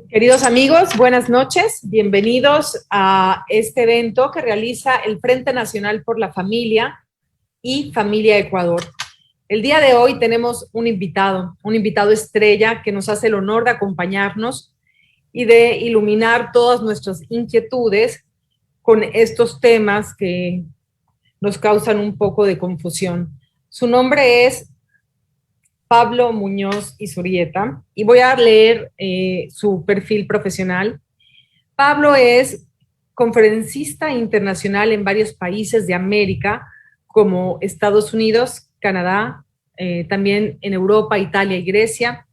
Queridos amigos, buenas noches. Bienvenidos a este evento que realiza el Frente Nacional por la Familia y Familia Ecuador. El día de hoy tenemos un invitado estrella que nos hace el honor de acompañarnos y de iluminar todas nuestras inquietudes con estos temas que nos causan un poco de confusión. Su nombre es Pablo Muñoz Izurieta, y voy a leer su perfil profesional. Pablo es conferencista internacional en varios países de América, como Estados Unidos, Canadá, también en Europa, Italia y Grecia.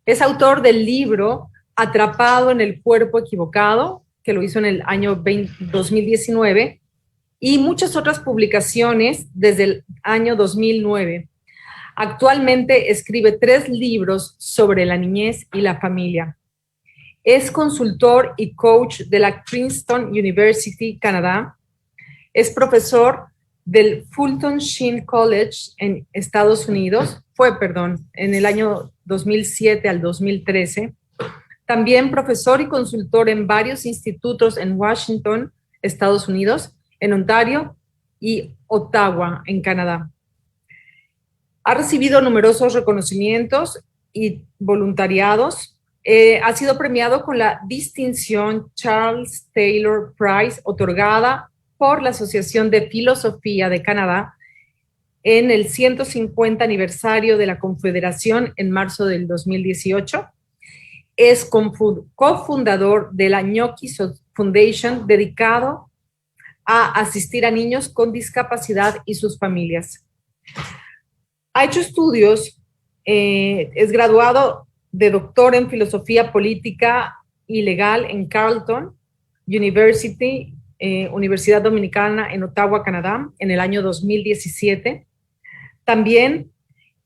Es autor del libro Atrapado en el cuerpo equivocado, que lo hizo en el año 2019, y muchas otras publicaciones desde el año 2009. Actualmente escribe 3 libros sobre la niñez y la familia. Es consultor y coach de la Princeton University, Canadá. Es profesor del Fulton Sheen College en Estados Unidos. En el año 2007 al 2013. También profesor y consultor en varios institutos en Washington, Estados Unidos, en Ontario y Ottawa, en Canadá. Ha recibido numerosos reconocimientos y voluntariados. Ha sido premiado con la distinción Charles Taylor Prize, otorgada por la Asociación de Filosofía de Canadá en el 150 aniversario de la Confederación en marzo del 2018. Es cofundador de la Gnocchi Foundation, dedicado a asistir a niños con discapacidad y sus familias. Ha hecho estudios, es graduado de doctor en filosofía política y legal en Carleton University, Universidad Dominicana en Ottawa, Canadá, en el año 2017. También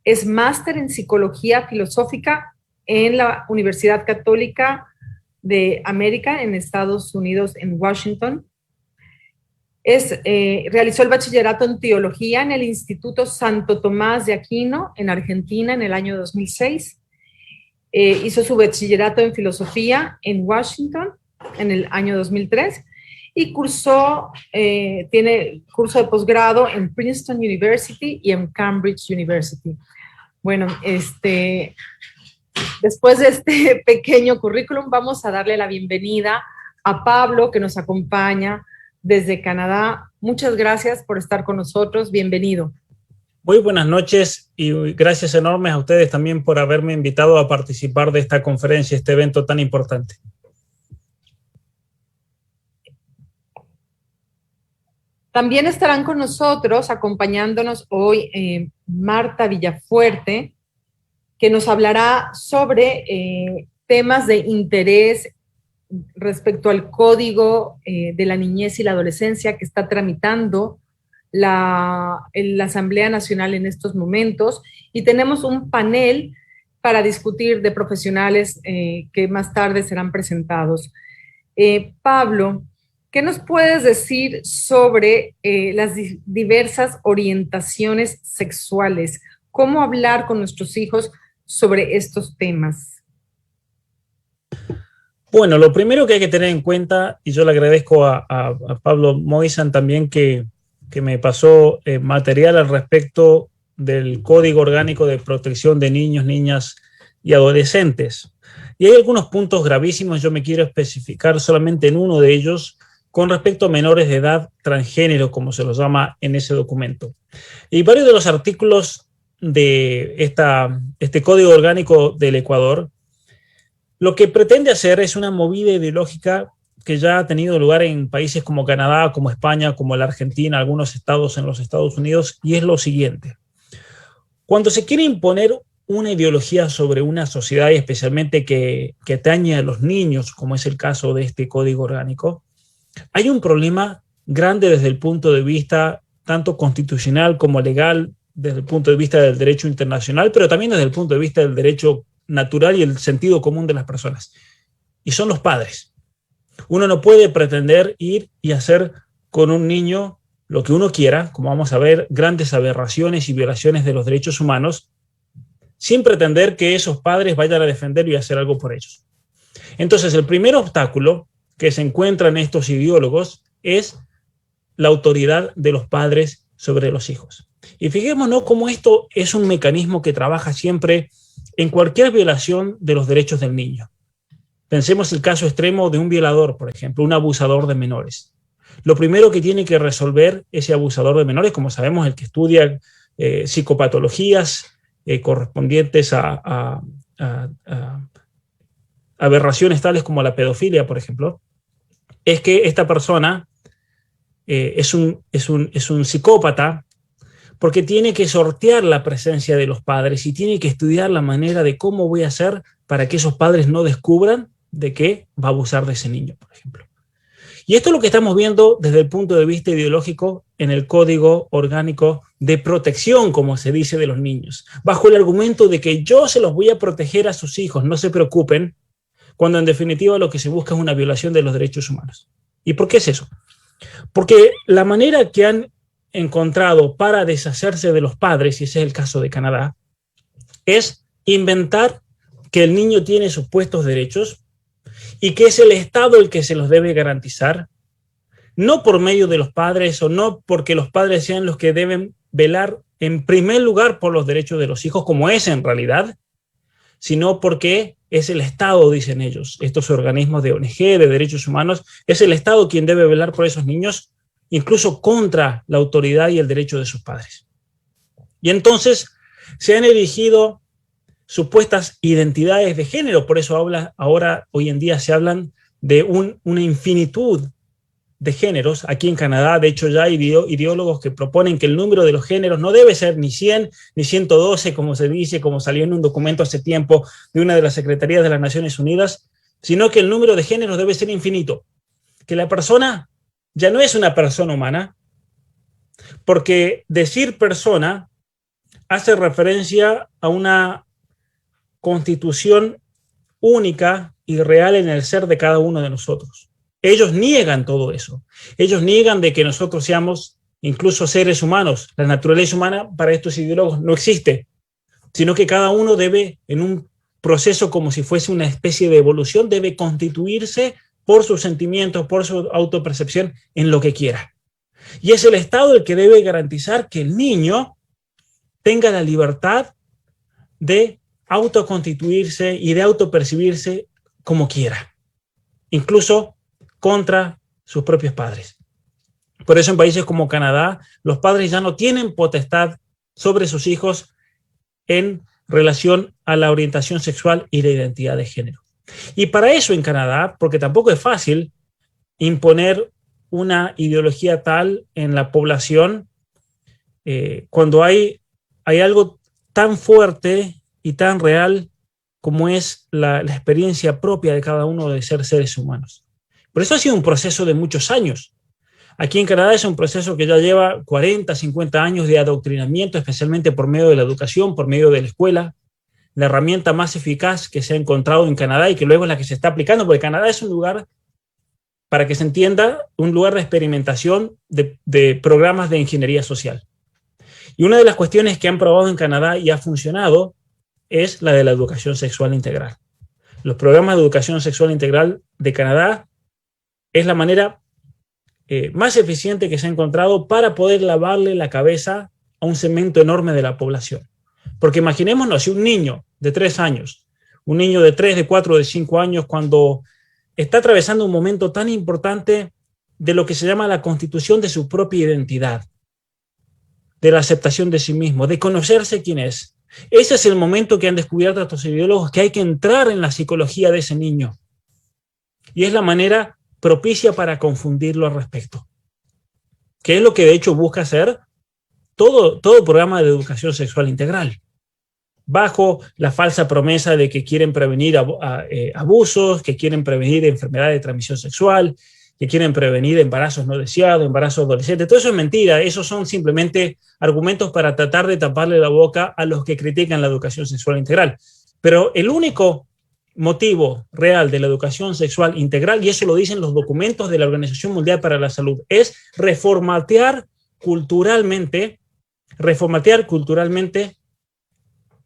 es máster en psicología filosófica en la Universidad Católica de América en Estados Unidos, en Washington. Realizó el bachillerato en teología en el Instituto Santo Tomás de Aquino en Argentina en el año 2006. Hizo su bachillerato en filosofía en Washington en el año 2003 y tiene curso de posgrado en Princeton University y en Cambridge University. Bueno, después de este pequeño currículum, vamos a darle la bienvenida a Pablo, que nos acompaña desde Canadá. Muchas gracias por estar con nosotros. Bienvenido. Muy buenas noches y gracias enormes a ustedes también por haberme invitado a participar de esta conferencia, este evento tan importante. También estarán con nosotros, acompañándonos hoy, Marta Villafuerte, que nos hablará sobre temas de interés respecto al Código de la Niñez y la Adolescencia que está tramitando la Asamblea Nacional en estos momentos, y tenemos un panel para discutir de profesionales que más tarde serán presentados. Pablo, ¿qué nos puedes decir sobre las diversas orientaciones sexuales? ¿Cómo hablar con nuestros hijos sobre estos temas? Bueno, lo primero que hay que tener en cuenta, y yo le agradezco a Pablo Moisan también que me pasó material al respecto del Código Orgánico de Protección de Niños, Niñas y Adolescentes. Y hay algunos puntos gravísimos, yo me quiero especificar solamente en uno de ellos, con respecto a menores de edad transgénero, como se los llama en ese documento. Y varios de los artículos de este Código Orgánico del Ecuador lo que pretende hacer es una movida ideológica que ya ha tenido lugar en países como Canadá, como España, como la Argentina, algunos estados en los Estados Unidos, y es lo siguiente. Cuando se quiere imponer una ideología sobre una sociedad, y especialmente que atañe a los niños, como es el caso de este Código Orgánico, hay un problema grande desde el punto de vista tanto constitucional como legal, desde el punto de vista del derecho internacional, pero también desde el punto de vista del derecho natural y el sentido común de las personas. Y son los padres. Uno no puede pretender ir y hacer con un niño lo que uno quiera, como vamos a ver, grandes aberraciones y violaciones de los derechos humanos, sin pretender que esos padres vayan a defenderlo y hacer algo por ellos. Entonces, el primer obstáculo que se encuentra en estos ideólogos es la autoridad de los padres sobre los hijos. Y fijémonos cómo esto es un mecanismo que trabaja siempre en cualquier violación de los derechos del niño. Pensemos el caso extremo de un violador, por ejemplo, un abusador de menores. Lo primero que tiene que resolver ese abusador de menores, como sabemos, el que estudia psicopatologías correspondientes a aberraciones tales como la pedofilia, por ejemplo, es que esta persona es un psicópata porque tiene que sortear la presencia de los padres y tiene que estudiar la manera de cómo voy a hacer para que esos padres no descubran de que va a abusar de ese niño, por ejemplo. Y esto es lo que estamos viendo desde el punto de vista ideológico en el Código Orgánico de Protección, como se dice, de los niños, bajo el argumento de que yo se los voy a proteger a sus hijos, no se preocupen, cuando en definitiva lo que se busca es una violación de los derechos humanos. ¿Y por qué es eso? Porque la manera que han encontrado para deshacerse de los padres, y ese es el caso de Canadá, es inventar que el niño tiene supuestos derechos y que es el Estado el que se los debe garantizar, no por medio de los padres o no porque los padres sean los que deben velar en primer lugar por los derechos de los hijos, como es en realidad, sino porque es el Estado, dicen ellos, estos organismos de ONG, de derechos humanos, es el Estado quien debe velar por esos niños, incluso contra la autoridad y el derecho de sus padres. Y entonces se han erigido supuestas identidades de género, por eso ahora, hoy en día se hablan de una infinitud de géneros. Aquí en Canadá, de hecho, ya hay ideólogos que proponen que el número de los géneros no debe ser ni 100 ni 112, como se dice, como salió en un documento hace tiempo de una de las secretarías de las Naciones Unidas, sino que el número de géneros debe ser infinito, que la persona ya no es una persona humana, porque decir persona hace referencia a una constitución única y real en el ser de cada uno de nosotros. Ellos niegan todo eso. Ellos niegan de que nosotros seamos incluso seres humanos. La naturaleza humana para estos ideólogos no existe, sino que cada uno debe, en un proceso como si fuese una especie de evolución, debe constituirse por sus sentimientos, por su autopercepción, en lo que quiera. Y es el Estado el que debe garantizar que el niño tenga la libertad de autoconstituirse y de autopercibirse como quiera, incluso contra sus propios padres. Por eso en países como Canadá, los padres ya no tienen potestad sobre sus hijos en relación a la orientación sexual y la identidad de género. Y para eso en Canadá, porque tampoco es fácil imponer una ideología tal en la población, cuando hay algo tan fuerte y tan real como es la experiencia propia de cada uno de ser seres humanos. Por eso ha sido un proceso de muchos años. Aquí en Canadá es un proceso que ya lleva 40, 50 años de adoctrinamiento, especialmente por medio de la educación, por medio de la escuela. La herramienta más eficaz que se ha encontrado en Canadá y que luego es la que se está aplicando, porque Canadá es un lugar, para que se entienda, un lugar de experimentación de programas de ingeniería social. Y una de las cuestiones que han probado en Canadá y ha funcionado es la de la educación sexual integral. Los programas de educación sexual integral de Canadá es la manera más eficiente que se ha encontrado para poder lavarle la cabeza a un segmento enorme de la población. Porque imaginémonos si un niño de 3 años, un niño de 3, de 4, de 5 años, cuando está atravesando un momento tan importante de lo que se llama la constitución de su propia identidad, de la aceptación de sí mismo, de conocerse quién es. Ese es el momento que han descubierto estos ideólogos, que hay que entrar en la psicología de ese niño. Y es la manera propicia para confundirlo al respecto. Que es lo que de hecho busca hacer todo programa de educación sexual integral. Bajo la falsa promesa de que quieren prevenir abusos, que quieren prevenir enfermedades de transmisión sexual, que quieren prevenir embarazos no deseados, embarazos adolescentes. Todo eso es mentira. Esos son simplemente argumentos para tratar de taparle la boca a los que critican la educación sexual integral. Pero el único motivo real de la educación sexual integral, y eso lo dicen los documentos de la Organización Mundial para la Salud, es reformatear culturalmente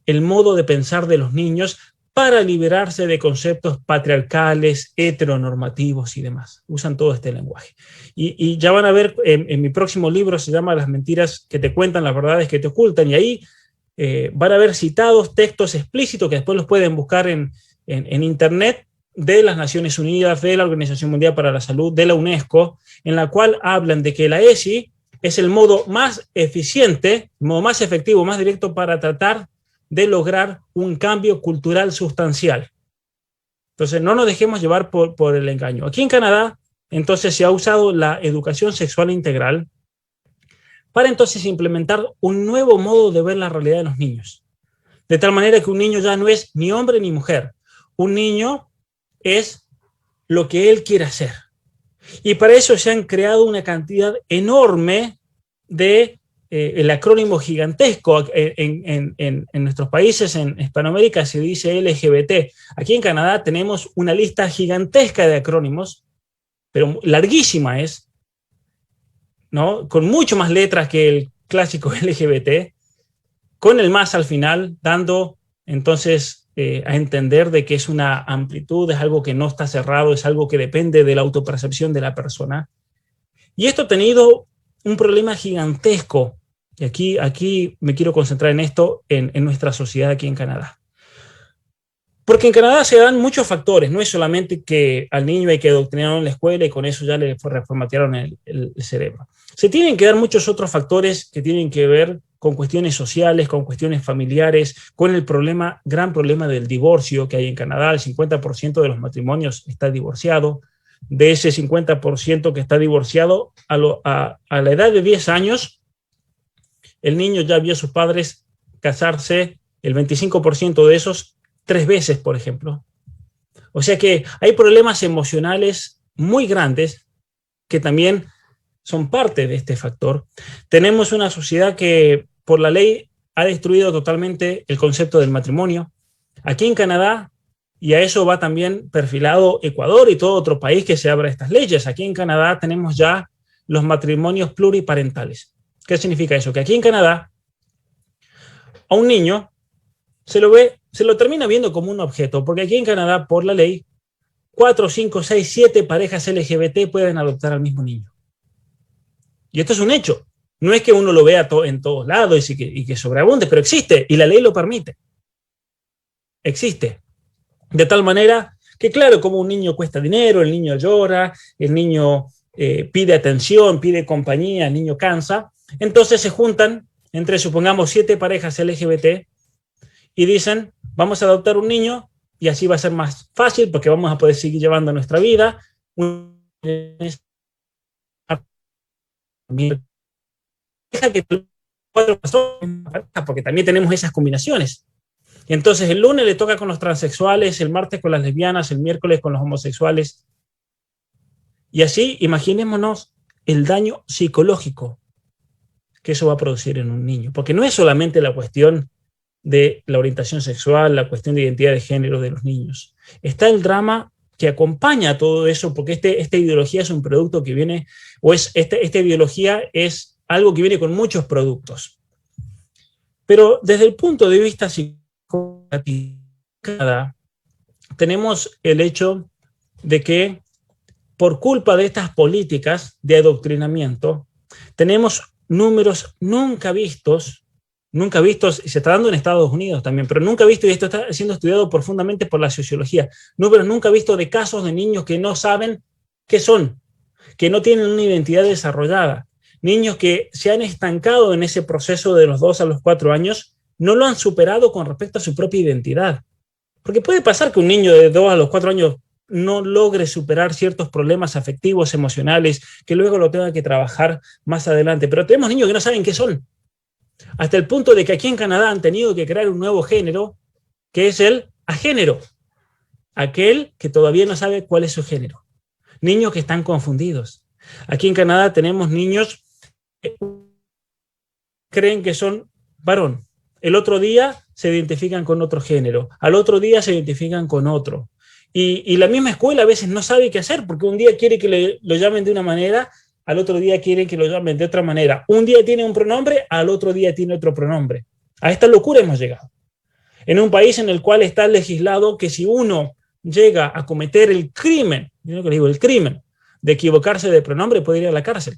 el modo de pensar de los niños para liberarse de conceptos patriarcales, heteronormativos y demás. Usan todo este lenguaje. Y ya van a ver, en mi próximo libro se llama Las mentiras que te cuentan, las verdades que te ocultan, y ahí van a ver citados textos explícitos que después los pueden buscar en Internet, de las Naciones Unidas, de la Organización Mundial para la Salud, de la UNESCO, en la cual hablan de que la ESI es el modo más eficiente, el modo más efectivo, más directo para tratar de lograr un cambio cultural sustancial. Entonces, no nos dejemos llevar por el engaño. Aquí en Canadá, entonces, se ha usado la educación sexual integral para entonces implementar un nuevo modo de ver la realidad de los niños. De tal manera que un niño ya no es ni hombre ni mujer. Un niño es lo que él quiere hacer. Y para eso se han creado una cantidad enorme de el acrónimo gigantesco en nuestros países, en Hispanoamérica se dice LGBT. Aquí en Canadá tenemos una lista gigantesca de acrónimos, pero larguísima es, ¿no? Con mucho más letras que el clásico LGBT, con el más al final, dando entonces a entender de que es una amplitud, es algo que no está cerrado, es algo que depende de la autopercepción de la persona. Y esto ha tenido un problema gigantesco. Y aquí me quiero concentrar en esto, en nuestra sociedad aquí en Canadá. Porque en Canadá se dan muchos factores, no es solamente que al niño hay que adoctrinarlo en la escuela y con eso ya le reformatearon el cerebro. Se tienen que dar muchos otros factores que tienen que ver con cuestiones sociales, con cuestiones familiares, con el gran problema del divorcio que hay en Canadá. El 50% de los matrimonios está divorciado. De ese 50% que está divorciado, a la edad de 10 años, el niño ya vio a sus padres casarse, el 25% de esos 3 veces, por ejemplo. O sea que hay problemas emocionales muy grandes que también son parte de este factor. Tenemos una sociedad que por la ley ha destruido totalmente el concepto del matrimonio. Aquí en Canadá, y a eso va también perfilado Ecuador y todo otro país que se abra estas leyes. Aquí en Canadá tenemos ya los matrimonios pluriparentales. ¿Qué significa eso? Que aquí en Canadá a un niño se lo termina viendo como un objeto, porque aquí en Canadá, por la ley, 4, 5, 6, 7 parejas LGBT pueden adoptar al mismo niño. Y esto es un hecho. No es que uno lo vea en todos lados y que sobreabunde, pero existe y la ley lo permite. Existe. De tal manera que, claro, como un niño cuesta dinero, el niño llora, el niño pide atención, pide compañía, el niño cansa, entonces se juntan entre, supongamos, 7 parejas LGBT y dicen, vamos a adoptar un niño y así va a ser más fácil porque vamos a poder seguir llevando nuestra vida. Porque también tenemos esas combinaciones. Y entonces el lunes le toca con los transexuales, el martes con las lesbianas, el miércoles con los homosexuales. Y así, imaginémonos el daño psicológico que eso va a producir en un niño. Porque no es solamente la cuestión de la orientación sexual, la cuestión de identidad de género de los niños. Está el drama que acompaña a todo eso, porque esta ideología es un producto que viene, esta ideología es algo que viene con muchos productos. Pero desde el punto de vista psicológico, tenemos el hecho de que por culpa de estas políticas de adoctrinamiento, tenemos números nunca vistos, y se está dando en Estados Unidos también, pero nunca visto, y esto está siendo estudiado profundamente por la sociología, números nunca vistos de casos de niños que no saben qué son, que no tienen una identidad desarrollada, niños que se han estancado en ese proceso de los 2 a los 4 años, no lo han superado con respecto a su propia identidad. Porque puede pasar que un niño de 2 a los 4 años no logre superar ciertos problemas afectivos, emocionales, que luego lo tenga que trabajar más adelante. Pero tenemos niños que no saben qué son. Hasta el punto de que aquí en Canadá han tenido que crear un nuevo género, que es el agénero. Aquel que todavía no sabe cuál es su género. Niños que están confundidos. Aquí en Canadá tenemos niños que creen que son varón. El otro día se identifican con otro género. Al otro día se identifican con otro. Y la misma escuela a veces no sabe qué hacer, porque un día quiere que lo llamen de una manera, al otro día quieren que lo llamen de otra manera. Un día tiene un pronombre, al otro día tiene otro pronombre. A esta locura hemos llegado. en un país en el cual está legislado que si uno llega a cometer el crimen, yo que digo, el crimen de equivocarse de pronombre, puede ir a la cárcel.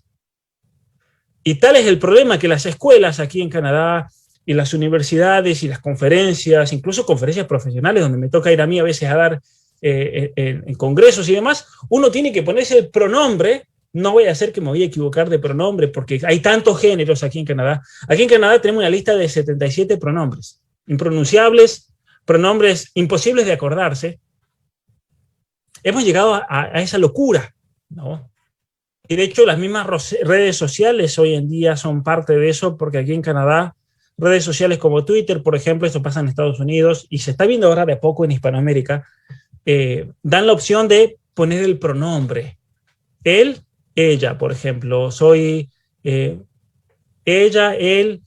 Y tal es el problema que las escuelas aquí en Canadá y las universidades y las conferencias, incluso conferencias profesionales, donde me toca ir a mí a veces a dar en congresos y demás, uno tiene que ponerse el pronombre. No voy a hacer que me voy a equivocar de pronombre porque hay tantos géneros aquí en Canadá. Aquí en Canadá tenemos una lista de 77 pronombres, impronunciables, pronombres imposibles de acordarse. Hemos llegado a esa locura, ¿no? Y de hecho las mismas redes sociales hoy en día son parte de eso, porque aquí en Canadá, redes sociales como Twitter, por ejemplo, esto pasa en Estados Unidos y se está viendo ahora de a poco en Hispanoamérica, dan la opción de poner el pronombre. Él, ella, por ejemplo, soy ella, él,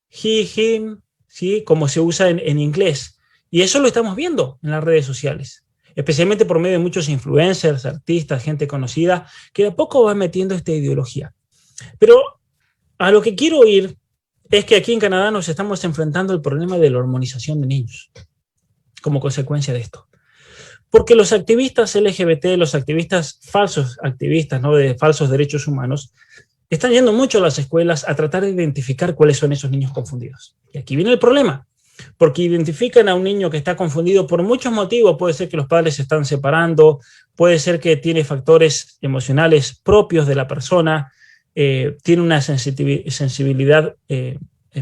he, him, ¿sí? Como se usa en inglés. Y eso lo estamos viendo en las redes sociales, especialmente por medio de muchos influencers, artistas, gente conocida, que de a poco va metiendo esta ideología. Pero a lo que quiero ir es que aquí en Canadá nos estamos enfrentando al problema de la hormonización de niños como consecuencia de esto. Porque los activistas LGBT, los activistas falsos activistas, ¿no?, de falsos derechos humanos, están yendo mucho a las escuelas a tratar de identificar cuáles son esos niños confundidos. Y aquí viene el problema. Porque identifican a un niño que está confundido por muchos motivos. Puede ser que los padres se están separando, puede ser que tiene factores emocionales propios de la persona, tiene una sensibilidad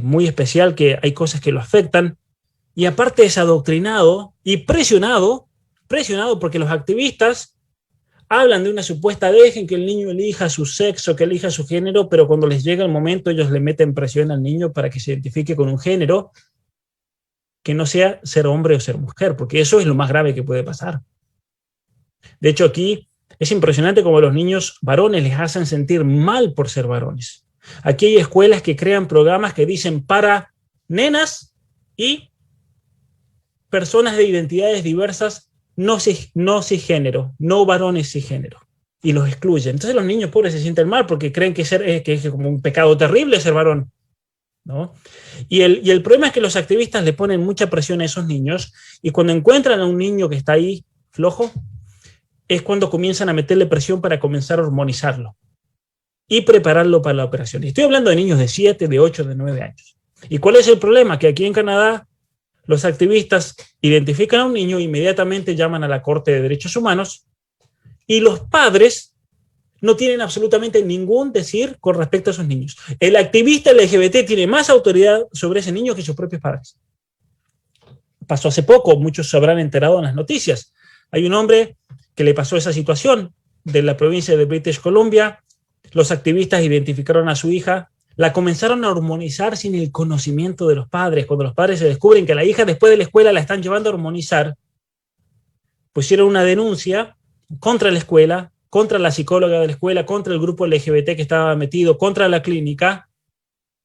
muy especial, que hay cosas que lo afectan, y aparte es adoctrinado y presionado porque los activistas hablan de una supuesta dejen que el niño elija su sexo, que elija su género, pero cuando les llega el momento ellos le meten presión al niño para que se identifique con un género que no sea ser hombre o ser mujer, porque eso es lo más grave que puede pasar. De hecho, aquí es impresionante cómo los niños varones les hacen sentir mal por ser varones. Aquí hay escuelas que crean programas que dicen para nenas y personas de identidades diversas no cisgénero, no varones cisgénero, y los excluyen. Entonces los niños pobres se sienten mal porque creen que es como un pecado terrible ser varón, ¿no? Y el problema es que los activistas le ponen mucha presión a esos niños, y cuando encuentran a un niño que está ahí flojo, es cuando comienzan a meterle presión para comenzar a hormonizarlo y prepararlo para la operación. Y estoy hablando de niños de 7, de 8, de 9 años. ¿Y cuál es el problema? Que aquí en Canadá los activistas identifican a un niño, inmediatamente llaman a la Corte de Derechos Humanos, y los padres no tienen absolutamente ningún decir con respecto a esos niños. El activista LGBT tiene más autoridad sobre ese niño que sus propios padres. Pasó hace poco, muchos se habrán enterado en las noticias. Hay un hombre que le pasó esa situación de la provincia de British Columbia. Los activistas identificaron a su hija, la comenzaron a hormonizar sin el conocimiento de los padres. Cuando los padres se descubren que a la hija después de la escuela la están llevando a hormonizar, pusieron una denuncia contra la escuela, contra la psicóloga de la escuela, contra el grupo LGBT que estaba metido, contra la clínica.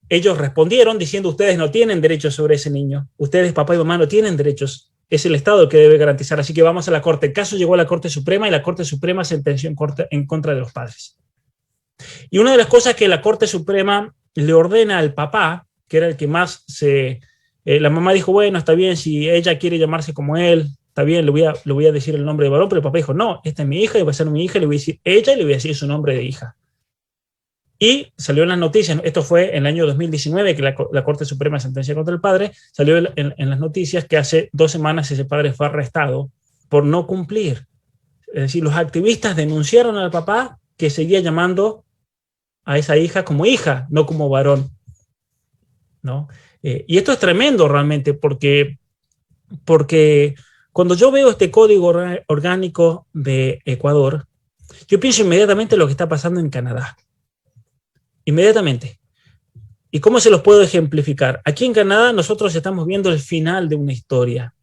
Ellos respondieron diciendo: ustedes no tienen derechos sobre ese niño, ustedes, papá y mamá, no tienen derechos, es el Estado el que debe garantizar, así que vamos a la Corte. El caso llegó a la Corte Suprema y la Corte Suprema sentenció en contra de los padres. Y una de las cosas que la Corte Suprema le ordena al papá, que era el que más la mamá dijo: bueno, está bien, si ella quiere llamarse como él, está bien, le voy a decir el nombre de varón, pero el papá dijo: no, esta es mi hija y va a ser mi hija, le voy a decir ella y le voy a decir su nombre de hija. Y salió en las noticias, esto fue en el año 2019 que la Corte Suprema sentenció contra el padre, salió en las noticias que hace 2 semanas ese padre fue arrestado por no cumplir. Es decir, los activistas denunciaron al papá que seguía llamando a esa hija como hija, no como varón, ¿no? Y esto es tremendo realmente, porque cuando yo veo este código orgánico de Ecuador, yo pienso inmediatamente en lo que está pasando en Canadá. Inmediatamente. ¿Y cómo se los puedo ejemplificar? Aquí en Canadá nosotros estamos viendo el final de una historia.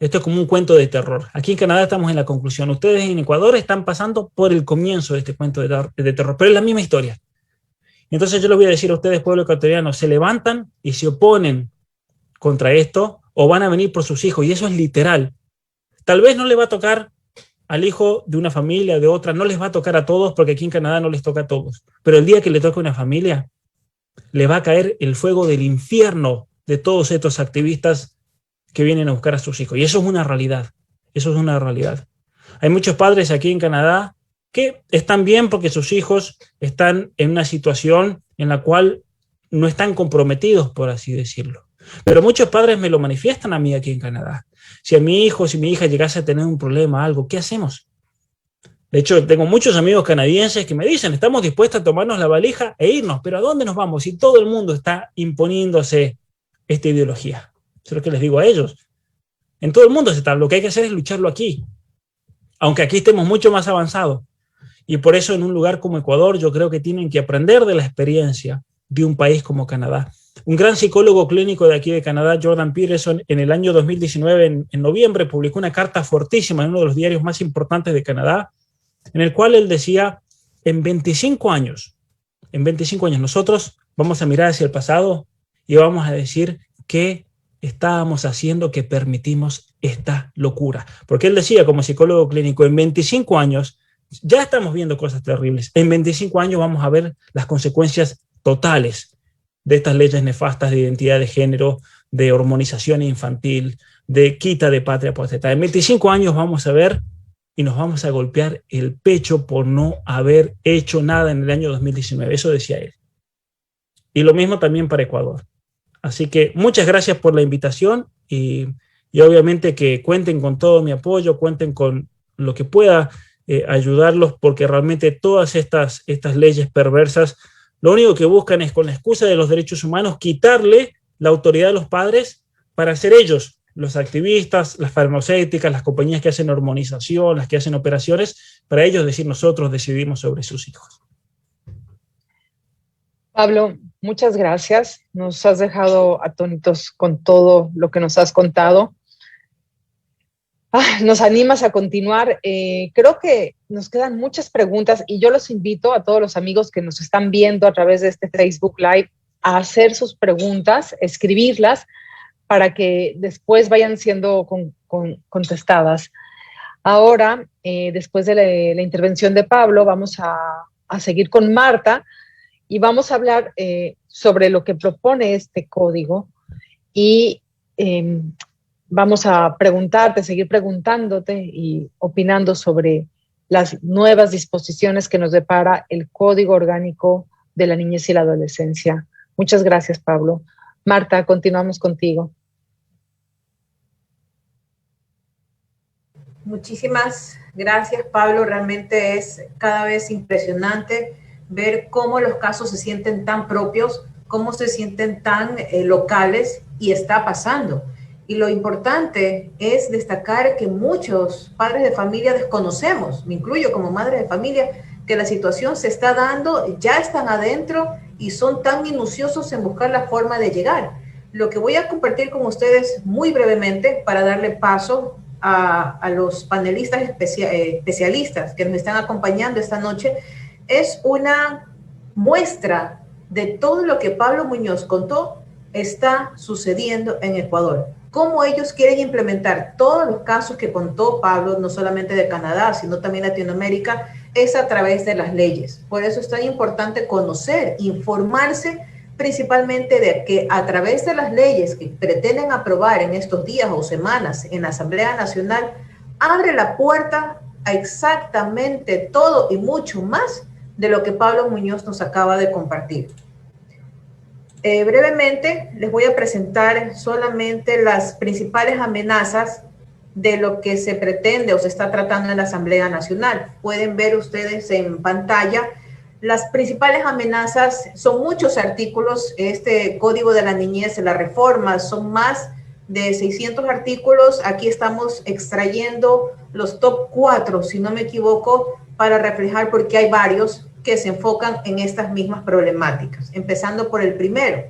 Esto es como un cuento de terror. Aquí en Canadá estamos en la conclusión. Ustedes en Ecuador están pasando por el comienzo de este cuento de terror, pero es la misma historia. Entonces yo les voy a decir a ustedes, pueblo ecuatoriano, se levantan y se oponen contra esto, o van a venir por sus hijos, y eso es literal. Tal vez no le va a tocar al hijo de una familia, de otra, no les va a tocar a todos, porque aquí en Canadá no les toca a todos, pero el día que le toque a una familia, le va a caer el fuego del infierno de todos estos activistas que vienen a buscar a sus hijos. Y eso es una realidad. Eso es una realidad. Hay muchos padres aquí en Canadá que están bien porque sus hijos están en una situación en la cual no están comprometidos, por así decirlo. Pero muchos padres me lo manifiestan a mí aquí en Canadá. Si a mi hijo, si mi hija llegase a tener un problema, algo, ¿qué hacemos? De hecho, tengo muchos amigos canadienses que me dicen, estamos dispuestos a tomarnos la valija e irnos, pero ¿a dónde nos vamos? Si todo el mundo está imponiéndose esta ideología. Eso es lo que les digo a ellos. En todo el mundo se está. Lo que hay que hacer es lucharlo aquí, aunque aquí estemos mucho más avanzados. Y por eso en un lugar como Ecuador yo creo que tienen que aprender de la experiencia de un país como Canadá. Un gran psicólogo clínico de aquí de Canadá, Jordan Peterson, en el año 2019, en noviembre, publicó una carta fortísima en uno de los diarios más importantes de Canadá, en el cual él decía, en 25 años nosotros vamos a mirar hacia el pasado y vamos a decir qué estábamos haciendo que permitimos esta locura. Porque él decía, como psicólogo clínico, en 25 años ya estamos viendo cosas terribles. En 25 años vamos a ver las consecuencias totales de estas leyes nefastas de identidad de género, de hormonización infantil, de quita de patria potestad. En 25 años vamos a ver y nos vamos a golpear el pecho por no haber hecho nada en el año 2019. Eso decía él. Y lo mismo también para Ecuador. Así que muchas gracias por la invitación y obviamente que cuenten con todo mi apoyo, cuenten con lo que pueda ayudarlos, porque realmente todas estas leyes perversas lo único que buscan es, con la excusa de los derechos humanos, quitarle la autoridad a los padres para ser ellos los activistas, las farmacéuticas, las compañías que hacen hormonización, las que hacen operaciones, para ellos decir nosotros decidimos sobre sus hijos. Pablo, muchas gracias. Nos has dejado atónitos con todo lo que nos has contado. Nos animas a continuar. Creo que nos quedan muchas preguntas y yo los invito a todos los amigos que nos están viendo a través de este Facebook Live a hacer sus preguntas, escribirlas para que después vayan siendo contestadas. Ahora, después de la intervención de Pablo, vamos a seguir con Marta y vamos a hablar sobre lo que propone este código y vamos a seguir preguntándote y opinando sobre las nuevas disposiciones que nos depara el Código Orgánico de la Niñez y la Adolescencia. Muchas gracias, Pablo. Marta, continuamos contigo. Muchísimas gracias, Pablo. Realmente es cada vez impresionante ver cómo los casos se sienten tan propios, cómo se sienten tan locales y está pasando. Y lo importante es destacar que muchos padres de familia desconocemos, me incluyo como madre de familia, que la situación se está dando, ya están adentro y son tan minuciosos en buscar la forma de llegar. Lo que voy a compartir con ustedes muy brevemente para darle paso a los panelistas especialistas que nos están acompañando esta noche es una muestra de todo lo que Pablo Muñoz contó está sucediendo en Ecuador. Cómo ellos quieren implementar todos los casos que contó Pablo, no solamente de Canadá, sino también Latinoamérica, es a través de las leyes. Por eso es tan importante conocer, informarse, principalmente de que a través de las leyes que pretenden aprobar en estos días o semanas en la Asamblea Nacional, abre la puerta a exactamente todo y mucho más de lo que Pablo Muñoz nos acaba de compartir. Brevemente les voy a presentar solamente las principales amenazas de lo que se pretende o se está tratando en la Asamblea Nacional. Pueden ver ustedes en pantalla las principales amenazas. Son muchos artículos. Este Código de la Niñez, la reforma, son más de 600 artículos. Aquí estamos extrayendo los top 4, si no me equivoco, para reflejar porque hay varios que se enfocan en estas mismas problemáticas, empezando por el primero.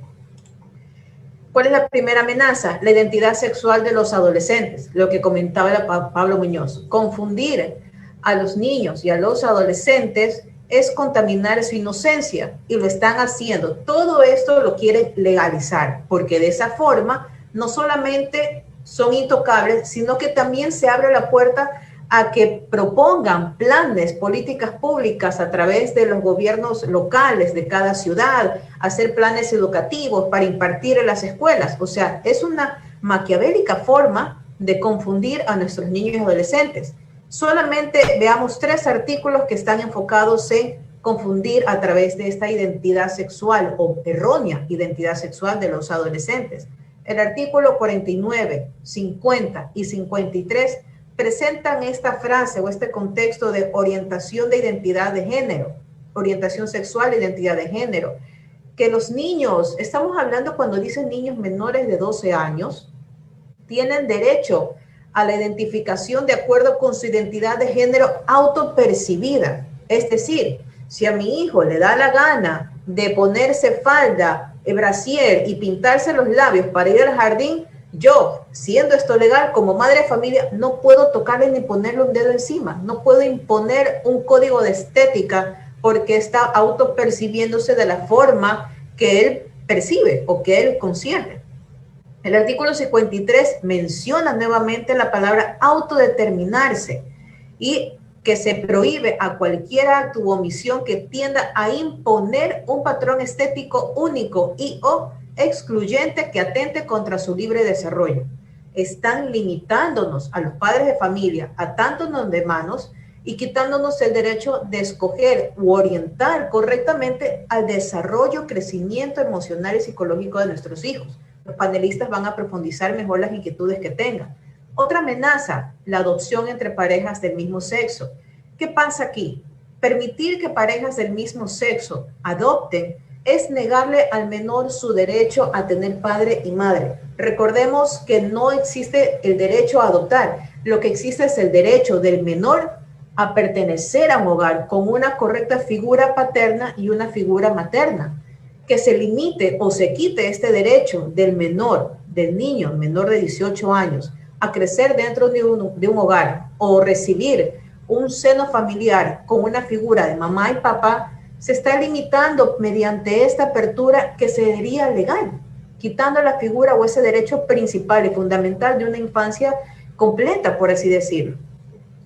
¿Cuál es la primera amenaza? La identidad sexual de los adolescentes, lo que comentaba Pablo Muñoz. Confundir a los niños y a los adolescentes es contaminar su inocencia y lo están haciendo. Todo esto lo quieren legalizar porque de esa forma no solamente son intocables, sino que también se abre la puerta a que propongan planes, políticas públicas a través de los gobiernos locales de cada ciudad, hacer planes educativos para impartir en las escuelas. O sea, es una maquiavélica forma de confundir a nuestros niños y adolescentes. Solamente veamos 3 artículos que están enfocados en confundir a través de esta identidad sexual o errónea identidad sexual de los adolescentes. El artículo 49, 50 y 53 presentan esta frase o este contexto de orientación de identidad de género, orientación sexual e identidad de género, que los niños, estamos hablando cuando dicen niños menores de 12 años, tienen derecho a la identificación de acuerdo con su identidad de género autopercibida. Es decir, si a mi hijo le da la gana de ponerse falda, brasier y pintarse los labios para ir al jardín, yo, siendo esto legal, como madre de familia, no puedo tocarle ni ponerle un dedo encima. No puedo imponer un código de estética porque está autopercibiéndose de la forma que él percibe o que él concibe. El artículo 53 menciona nuevamente la palabra autodeterminarse y que se prohíbe a cualquier acto u omisión que tienda a imponer un patrón estético único y o excluyente que atente contra su libre desarrollo. Están limitándonos a los padres de familia, atándonos de manos y quitándonos el derecho de escoger u orientar correctamente al desarrollo, crecimiento emocional y psicológico de nuestros hijos. Los panelistas van a profundizar mejor las inquietudes que tengan. Otra amenaza, la adopción entre parejas del mismo sexo. ¿Qué pasa aquí? Permitir que parejas del mismo sexo adopten es negarle al menor su derecho a tener padre y madre. Recordemos que no existe el derecho a adoptar. Lo que existe es el derecho del menor a pertenecer a un hogar con una correcta figura paterna y una figura materna. Que se limite o se quite este derecho del menor, del niño menor de 18 años, a crecer dentro de un hogar o recibir un seno familiar con una figura de mamá y papá, se está limitando mediante esta apertura que sería legal, quitando la figura o ese derecho principal y fundamental de una infancia completa, por así decirlo.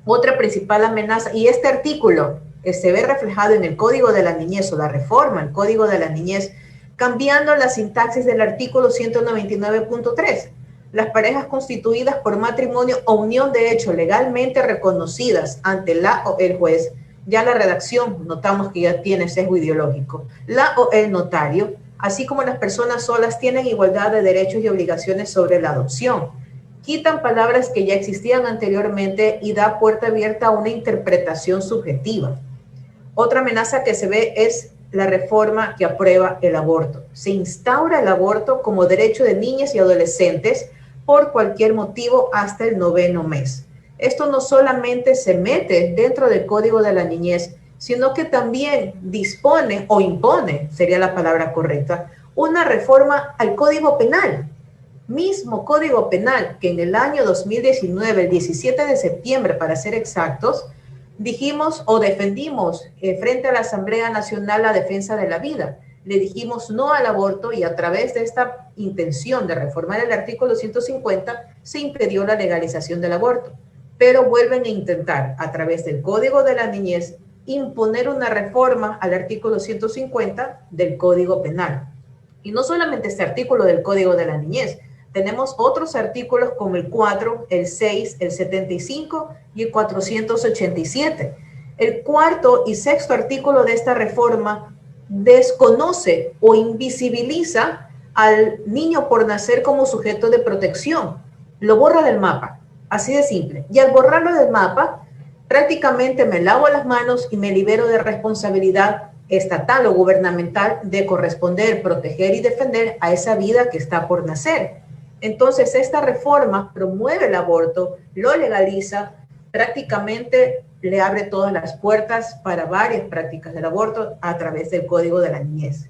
Otra principal amenaza, y este artículo se ve reflejado en el Código de la Niñez o la reforma al Código de la Niñez, cambiando la sintaxis del artículo 199.3. Las parejas constituidas por matrimonio o unión de hecho legalmente reconocidas ante la o el juez, ya la redacción notamos que ya tiene sesgo ideológico, la o el notario, así como las personas solas tienen igualdad de derechos y obligaciones sobre la adopción. Quitan palabras que ya existían anteriormente y da puerta abierta a una interpretación subjetiva. Otra amenaza que se ve es la reforma que aprueba el aborto. Se instaura el aborto como derecho de niñas y adolescentes por cualquier motivo hasta el 9º mes. Esto no solamente se mete dentro del Código de la Niñez, sino que también dispone o impone, sería la palabra correcta, una reforma al Código Penal. Mismo Código Penal que en el año 2019, el 17 de septiembre para ser exactos, dijimos o defendimos frente a la Asamblea Nacional la defensa de la vida. Le dijimos no al aborto y a través de esta intención de reformar el artículo 150 se impidió la legalización del aborto. Pero vuelven a intentar a través del Código de la Niñez imponer una reforma al artículo 150 del Código Penal. Y no solamente este artículo del Código de la Niñez, tenemos otros artículos como el 4, el 6, el 75 y el 487. El cuarto y sexto artículo de esta reforma desconoce o invisibiliza al niño por nacer como sujeto de protección. Lo borra del mapa, así de simple. Y al borrarlo del mapa, prácticamente me lavo las manos y me libero de responsabilidad estatal o gubernamental de corresponder, proteger y defender a esa vida que está por nacer. Entonces, esta reforma promueve el aborto, lo legaliza, prácticamente le abre todas las puertas para varias prácticas del aborto a través del Código de la Niñez.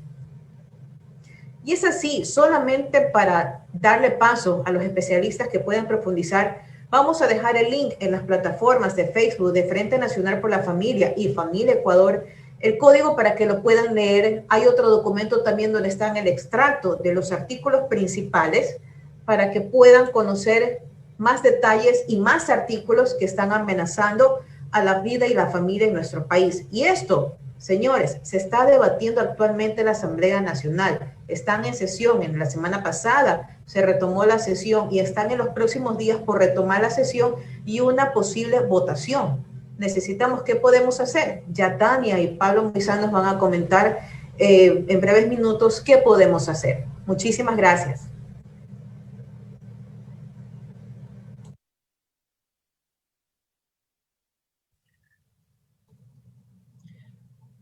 Y es así, solamente para darle paso a los especialistas que pueden profundizar, vamos a dejar el link en las plataformas de Facebook de Frente Nacional por la Familia y Familia Ecuador, el código para que lo puedan leer. Hay otro documento también donde está el extracto de los artículos principales para que puedan conocer más detalles y más artículos que están amenazando a la vida y la familia en nuestro país. Y esto, señores, se está debatiendo actualmente en la Asamblea Nacional. están en sesión. En la semana pasada se retomó la sesión y están en los próximos días por retomar la sesión y una posible votación. Necesitamos, ¿qué podemos hacer? Ya Tania y Pablo Moisán nos van a comentar en breves minutos qué podemos hacer. Muchísimas gracias.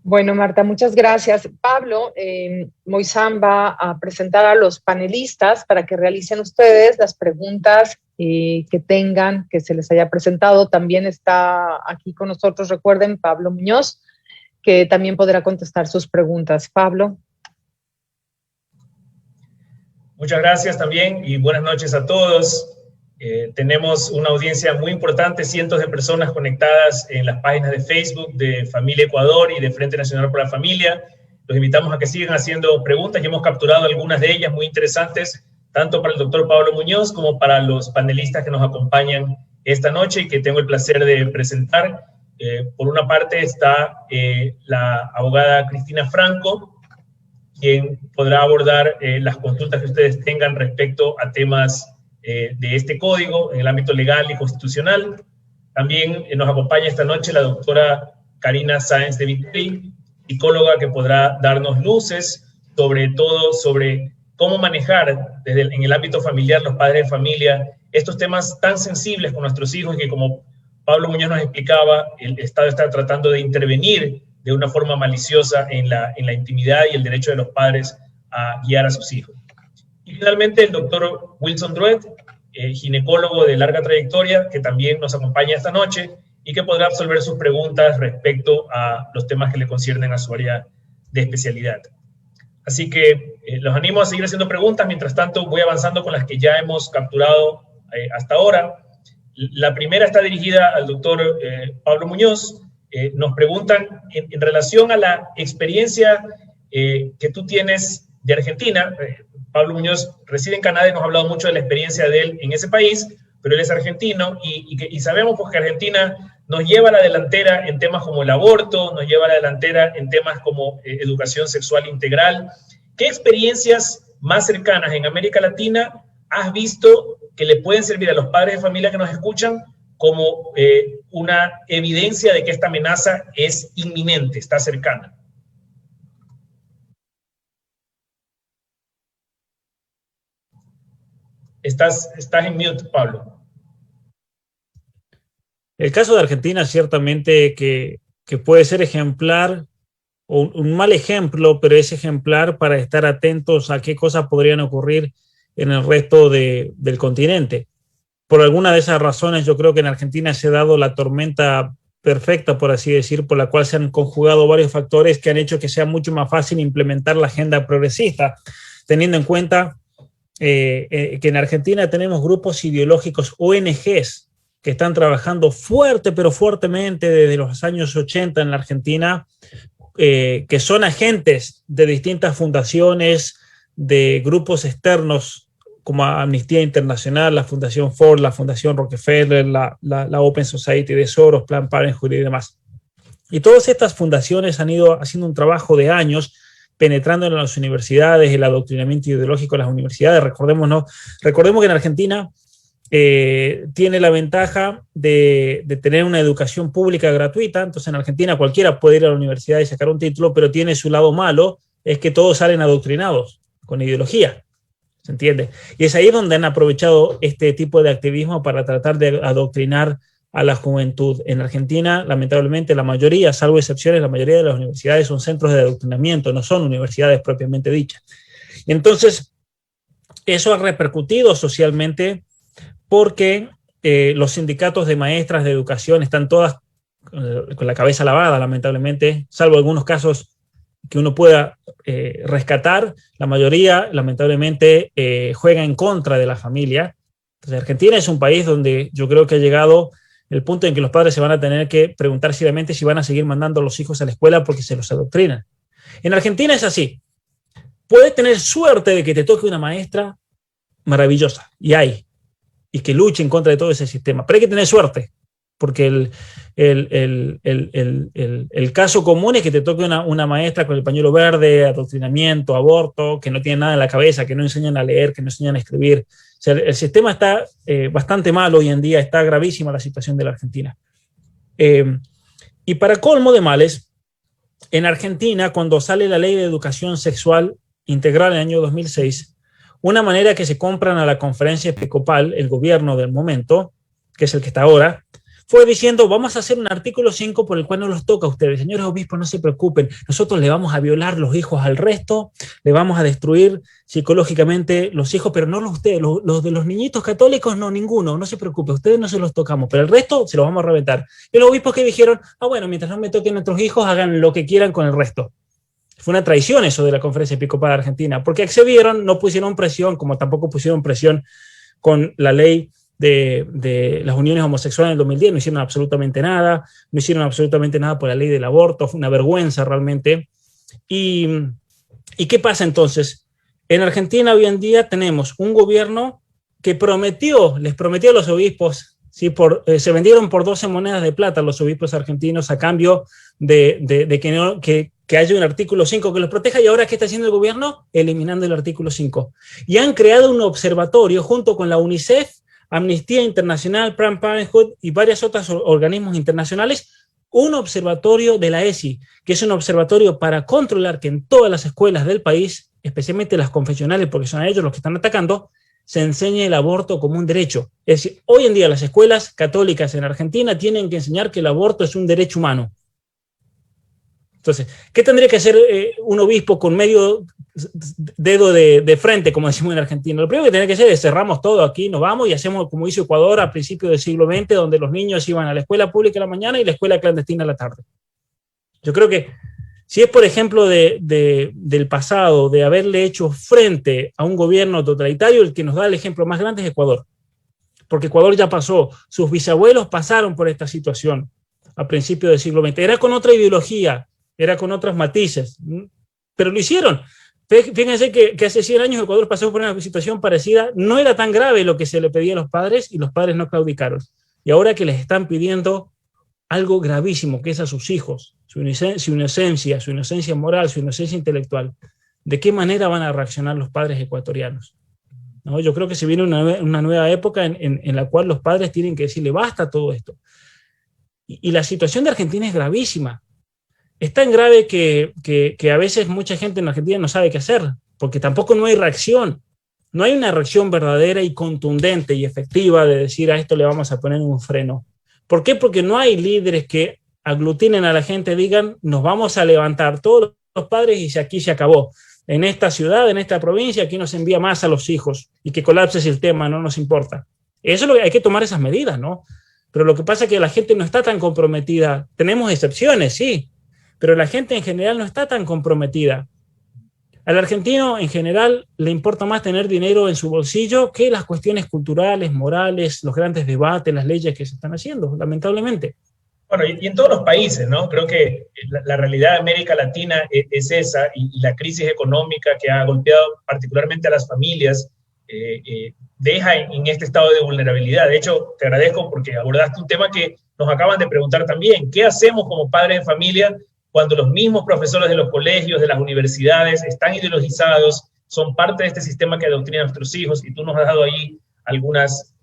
Bueno, Marta, muchas gracias. Pablo, Moisán va a presentar a los panelistas para que realicen ustedes las preguntas que tengan, que se les haya presentado. También está aquí con nosotros, recuerden, Pablo Muñoz, que también podrá contestar sus preguntas. Pablo. Muchas gracias también y buenas noches a todos. Tenemos una audiencia muy importante, cientos de personas conectadas en las páginas de Facebook de Familia Ecuador y de Frente Nacional por la Familia. Los invitamos a que sigan haciendo preguntas y hemos capturado algunas de ellas muy interesantes, tanto para el doctor Pablo Muñoz como para los panelistas que nos acompañan esta noche y que tengo el placer de presentar. Por una parte está la abogada Cristina Franco, quien podrá abordar las consultas que ustedes tengan respecto a temas de este código en el ámbito legal y constitucional. También nos acompaña esta noche la doctora Karina Sáenz de Viteri, psicóloga que podrá darnos luces sobre todo sobre cómo manejar en el ámbito familiar, los padres de familia, estos temas tan sensibles con nuestros hijos que, como Pablo Muñoz nos explicaba, el Estado está tratando de intervenir de una forma maliciosa en la intimidad y el derecho de los padres a guiar a sus hijos. Y finalmente el doctor Wilson Druet, ginecólogo de larga trayectoria, que también nos acompaña esta noche y que podrá absolver sus preguntas respecto a los temas que le conciernen a su área de especialidad. Así que los animo a seguir haciendo preguntas. Mientras tanto, voy avanzando con las que ya hemos capturado hasta ahora. La primera está dirigida al doctor Pablo Muñoz. Nos preguntan en relación a la experiencia que tú tienes de Argentina. Pablo Muñoz reside en Canadá y nos ha hablado mucho de la experiencia de él en ese país, pero él es argentino y sabemos pues, que Argentina nos lleva a la delantera en temas como el aborto, nos lleva a la delantera en temas como educación sexual integral. ¿Qué experiencias más cercanas en América Latina has visto que le pueden servir a los padres de familia que nos escuchan como una evidencia de que esta amenaza es inminente, está cercana? Estás en mute, Pablo. El caso de Argentina ciertamente que puede ser ejemplar, o un mal ejemplo, pero es ejemplar para estar atentos a qué cosas podrían ocurrir en el resto del continente. Por alguna de esas razones yo creo que en Argentina se ha dado la tormenta perfecta, por así decir, por la cual se han conjugado varios factores que han hecho que sea mucho más fácil implementar la agenda progresista, teniendo en cuenta que en Argentina tenemos grupos ideológicos, ONGs, que están trabajando fuerte, pero fuertemente desde los años 80 en la Argentina, que son agentes de distintas fundaciones, de grupos externos como Amnistía Internacional, la Fundación Ford, la Fundación Rockefeller, la Open Society de Soros, Planned Parenthood y demás. Y todas estas fundaciones han ido haciendo un trabajo de años penetrando en las universidades, el adoctrinamiento ideológico de las universidades. Recordemos que en Argentina tiene la ventaja de tener una educación pública gratuita. Entonces en Argentina cualquiera puede ir a la universidad y sacar un título, pero tiene su lado malo, es que todos salen adoctrinados con ideología, ¿se entiende? Y es ahí donde han aprovechado este tipo de activismo para tratar de adoctrinar a la juventud. En Argentina, lamentablemente, la mayoría, salvo excepciones, la mayoría de las universidades son centros de adoctrinamiento, no son universidades propiamente dichas. Entonces, eso ha repercutido socialmente porque los sindicatos de maestras de educación están todas con la cabeza lavada, lamentablemente, salvo algunos casos que uno pueda rescatar. La mayoría, lamentablemente, juega en contra de la familia. Entonces, Argentina es un país donde yo creo que ha llegado el punto en que los padres se van a tener que preguntar seriamente si van a seguir mandando a los hijos a la escuela porque se los adoctrinan. En Argentina es así. Puedes tener suerte de que te toque una maestra maravillosa, y que luche en contra de todo ese sistema, pero hay que tener suerte, porque el caso común es que te toque una maestra con el pañuelo verde, adoctrinamiento, aborto, que no tiene nada en la cabeza, que no enseñan a leer, que no enseñan a escribir. O sea, el sistema está bastante mal hoy en día, está gravísima la situación de la Argentina. Y para colmo de males, en Argentina, cuando sale la ley de educación sexual integral en el año 2006, una manera que se compran a la conferencia episcopal, el gobierno del momento, que es el que está ahora, fue diciendo, vamos a hacer un artículo 5 por el cual no los toca a ustedes. Señores obispos, no se preocupen, nosotros le vamos a violar los hijos al resto, le vamos a destruir psicológicamente los hijos, pero no los ustedes, los de los niñitos católicos, no, ninguno, no se preocupe, ustedes no se los tocamos, pero el resto se los vamos a reventar. Y los obispos que dijeron, bueno, mientras no me toquen nuestros hijos, hagan lo que quieran con el resto. Fue una traición eso de la Conferencia Episcopal de Argentina, porque accedieron, no pusieron presión, como tampoco pusieron presión con la ley de las uniones homosexuales en el 2010, no hicieron absolutamente nada, no hicieron absolutamente nada por la ley del aborto, fue una vergüenza realmente. ¿Y qué pasa entonces? En Argentina hoy en día tenemos un gobierno que les prometió a los obispos, ¿sí? Se vendieron por 12 monedas de plata los obispos argentinos a cambio de que haya un artículo 5 que los proteja, y ahora ¿qué está haciendo el gobierno? Eliminando el artículo 5. Y han creado un observatorio junto con la UNICEF, Amnistía Internacional, Planned Parenthood y varios otros organismos internacionales, un observatorio de la ESI, que es un observatorio para controlar que en todas las escuelas del país, especialmente las confesionales, porque son ellos los que están atacando, se enseñe el aborto como un derecho. Es decir, hoy en día las escuelas católicas en Argentina tienen que enseñar que el aborto es un derecho humano. Entonces, ¿qué tendría que hacer un obispo con medio dedo de frente, como decimos en Argentina? Lo primero que tiene que hacer es cerramos todo aquí, nos vamos y hacemos como hizo Ecuador a principios del siglo XX, donde los niños iban a la escuela pública en la mañana y la escuela clandestina en la tarde. Yo creo que si es, por ejemplo, del pasado, de haberle hecho frente a un gobierno totalitario, el que nos da el ejemplo más grande es Ecuador. Porque Ecuador ya pasó, sus bisabuelos pasaron por esta situación a principios del siglo XX. Era con otra ideología, era con otros matices, pero lo hicieron. Fíjense que hace 100 años Ecuador pasó por una situación parecida, no era tan grave lo que se le pedía a los padres y los padres no claudicaron. Y ahora que les están pidiendo algo gravísimo, que es a sus hijos, su inocencia moral, su inocencia intelectual, ¿de qué manera van a reaccionar los padres ecuatorianos? ¿No? Yo creo que se viene una nueva época en la cual los padres tienen que decirle basta a todo esto. Y la situación de Argentina es gravísima. Es tan grave que a veces mucha gente en Argentina no sabe qué hacer, porque tampoco no hay reacción. No hay una reacción verdadera y contundente y efectiva de decir a esto le vamos a poner un freno. ¿Por qué? Porque no hay líderes que aglutinen a la gente, digan nos vamos a levantar todos los padres y aquí se acabó. En esta ciudad, en esta provincia, aquí nos envía más a los hijos y que colapse el tema, no nos importa. Eso es lo que hay que tomar esas medidas, ¿no? Pero lo que pasa es que la gente no está tan comprometida. Tenemos excepciones, sí, pero la gente en general no está tan comprometida. Al argentino en general le importa más tener dinero en su bolsillo que las cuestiones culturales, morales, los grandes debates, las leyes que se están haciendo, lamentablemente. Bueno, y en todos los países, ¿no? Creo que la realidad de América Latina es esa, y la crisis económica que ha golpeado particularmente a las familias deja en este estado de vulnerabilidad. De hecho, te agradezco porque abordaste un tema que nos acaban de preguntar también. ¿Qué hacemos como padres de familia cuando los mismos profesores de los colegios, de las universidades, están ideologizados, son parte de este sistema que adoctrina a nuestros hijos? Y tú nos has dado ahí algunas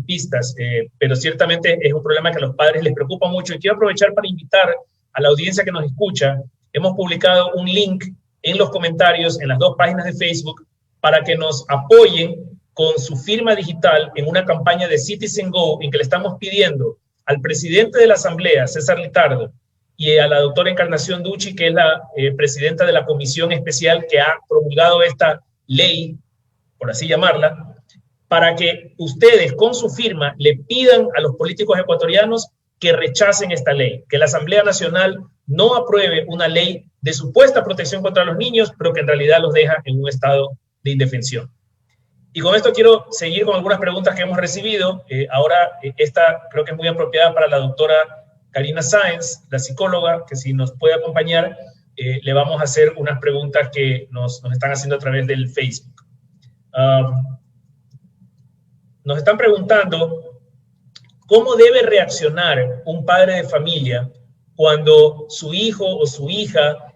pistas, pero ciertamente es un problema que a los padres les preocupa mucho. Y quiero aprovechar para invitar a la audiencia que nos escucha. Hemos publicado un link en los comentarios en las 2 páginas de Facebook para que nos apoyen con su firma digital en una campaña de Citizen Go, en que le estamos pidiendo al presidente de la Asamblea, César Litardo, y a la doctora Encarnación Ducci, que es la presidenta de la comisión especial que ha promulgado esta ley, por así llamarla, para que ustedes con su firma le pidan a los políticos ecuatorianos que rechacen esta ley, que la Asamblea Nacional no apruebe una ley de supuesta protección contra los niños, pero que en realidad los deja en un estado de indefensión. Y con esto quiero seguir con algunas preguntas que hemos recibido. Ahora esta creo que es muy apropiada para la doctora Karina Sáenz, la psicóloga, que si nos puede acompañar, le vamos a hacer unas preguntas que nos están haciendo a través del Facebook. Nos están preguntando ¿Cómo debe reaccionar un padre de familia cuando su hijo o su hija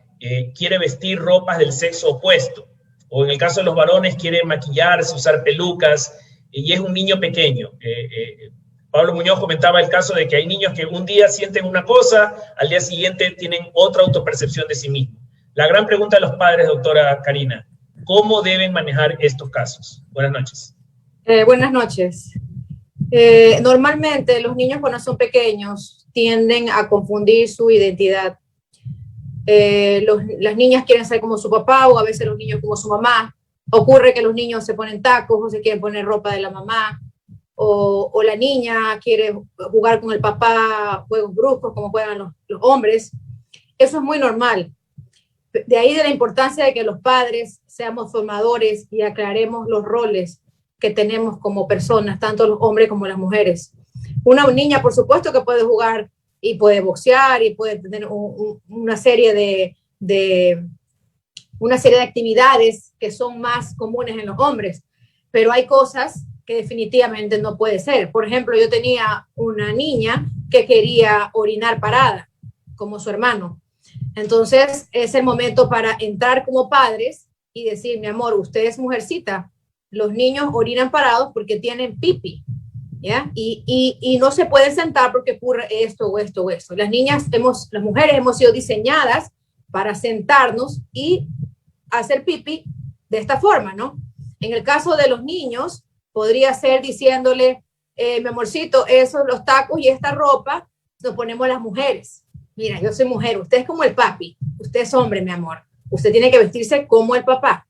quiere vestir ropas del sexo opuesto? O en el caso de los varones, quiere maquillarse, usar pelucas, y es un niño pequeño. Pablo Muñoz comentaba el caso de que hay niños que un día sienten una cosa, al día siguiente tienen otra autopercepción de sí mismos. La gran pregunta de los padres, doctora Karina, ¿cómo deben manejar estos casos? Buenas noches. Buenas noches. Normalmente los niños cuando son pequeños tienden a confundir su identidad. Las niñas quieren ser como su papá o a veces los niños como su mamá. Ocurre que los niños se ponen tacos o se quieren poner ropa de la mamá, o la niña quiere jugar con el papá juegos bruscos como juegan los hombres. Eso es muy normal. De ahí de la importancia de que los padres seamos formadores y aclaremos los roles que tenemos como personas, tanto los hombres como las mujeres. Una niña, por supuesto, que puede jugar y puede boxear y puede tener una serie de actividades que son más comunes en los hombres, pero hay cosas que definitivamente no puede ser. Por ejemplo, yo tenía una niña que quería orinar parada, como su hermano. Entonces, es el momento para entrar como padres y decir, mi amor, usted es mujercita, los niños orinan parados porque tienen pipí, ¿ya? Y no se pueden sentar porque ocurre esto o esto o esto. Las mujeres hemos sido diseñadas para sentarnos y hacer pipí de esta forma, ¿no? En el caso de los niños, podría ser diciéndole, mi amorcito, esos los tacos y esta ropa nos ponemos las mujeres. Mira, yo soy mujer, usted es como el papi, usted es hombre, mi amor. Usted tiene que vestirse como el papá.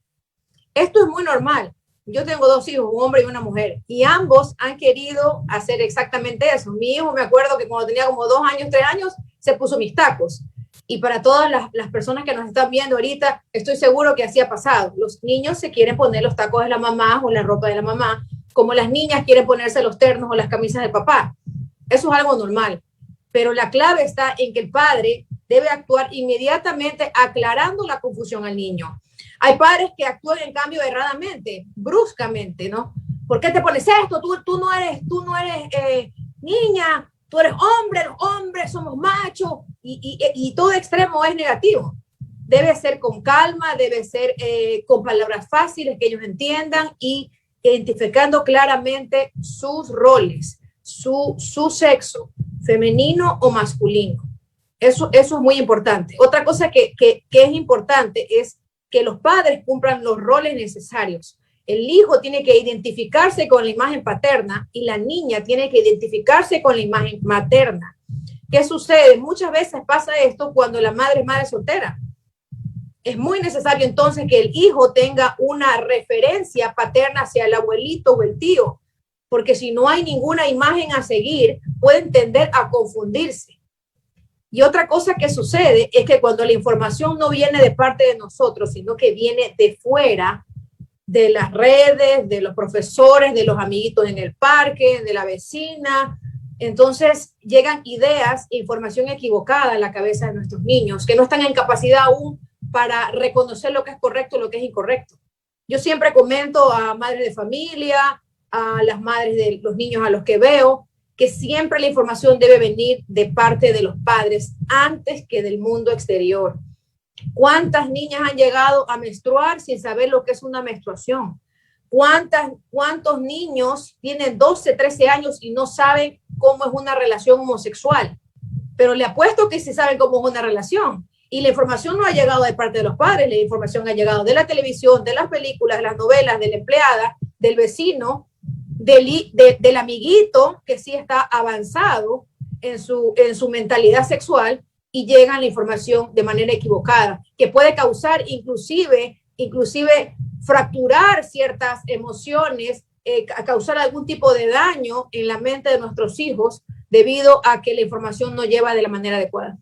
Esto es muy normal. Yo tengo 2 hijos, un hombre y una mujer, y ambos han querido hacer exactamente eso. Mi hijo, me acuerdo que cuando tenía como 2 años, 3 años, se puso mis tacos. Y para todas las personas que nos están viendo ahorita, estoy seguro que así ha pasado. Los niños se quieren poner los tacos de la mamá o la ropa de la mamá, como las niñas quieren ponerse los ternos o las camisas del papá. Eso es algo normal. Pero la clave está en que el padre debe actuar inmediatamente aclarando la confusión al niño. Hay padres que actúan en cambio erradamente, bruscamente, ¿no? ¿Por qué te pones esto? Tú no eres niña, tú eres hombre, los hombres somos machos, y todo extremo es negativo. Debe ser con calma, debe ser con palabras fáciles que ellos entiendan y identificando claramente sus roles, su sexo, femenino o masculino. Eso es muy importante. Otra cosa que es importante es que los padres cumplan los roles necesarios. El hijo tiene que identificarse con la imagen paterna y la niña tiene que identificarse con la imagen materna. ¿Qué sucede? Muchas veces pasa esto cuando la madre es madre soltera. Es muy necesario entonces que el hijo tenga una referencia paterna hacia el abuelito o el tío, porque si no hay ninguna imagen a seguir, pueden tender a confundirse. Y otra cosa que sucede es que cuando la información no viene de parte de nosotros, sino que viene de fuera, de las redes, de los profesores, de los amiguitos en el parque, de la vecina, entonces llegan ideas e información equivocada en la cabeza de nuestros niños, que no están en capacidad aún para reconocer lo que es correcto y lo que es incorrecto. Yo siempre comento a madres de familia, a las madres de los niños a los que veo, que siempre la información debe venir de parte de los padres antes que del mundo exterior. ¿Cuántas niñas han llegado a menstruar sin saber lo que es una menstruación? ¿Cuántos niños tienen 12, 13 años y no saben cómo es una relación homosexual? Pero le apuesto que sí saben cómo es una relación. Y la información no ha llegado de parte de los padres, la información ha llegado de la televisión, de las películas, de las novelas, de la empleada, del vecino, del amiguito que sí está avanzado en su mentalidad sexual, y llegan la información de manera equivocada, que puede causar inclusive fracturar ciertas emociones, causar algún tipo de daño en la mente de nuestros hijos debido a que la información no lleva de la manera adecuada.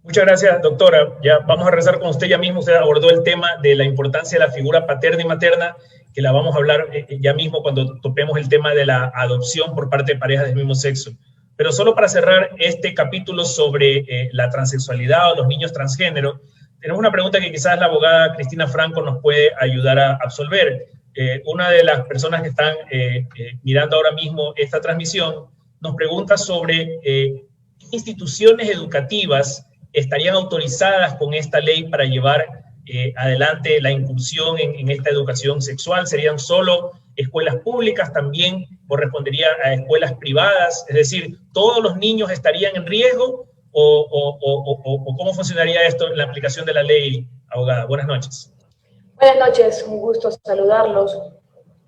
Muchas gracias, doctora. Ya vamos a regresar con usted ya mismo. Usted abordó el tema de la importancia de la figura paterna y materna, que la vamos a hablar ya mismo cuando topemos el tema de la adopción por parte de parejas del mismo sexo. Pero solo para cerrar este capítulo sobre la transexualidad o los niños transgénero, tenemos una pregunta que quizás la abogada Cristina Franco nos puede ayudar a absolver. una de las personas que están mirando ahora mismo esta transmisión nos pregunta sobre qué instituciones educativas estarían autorizadas con esta ley para llevar adelante la incursión en esta educación sexual. ¿Serían solo escuelas públicas? ¿También correspondería a escuelas privadas? Es decir, ¿todos los niños estarían en riesgo? ¿O cómo funcionaría esto en la aplicación de la ley, abogada? Buenas noches. Buenas noches, un gusto saludarlos.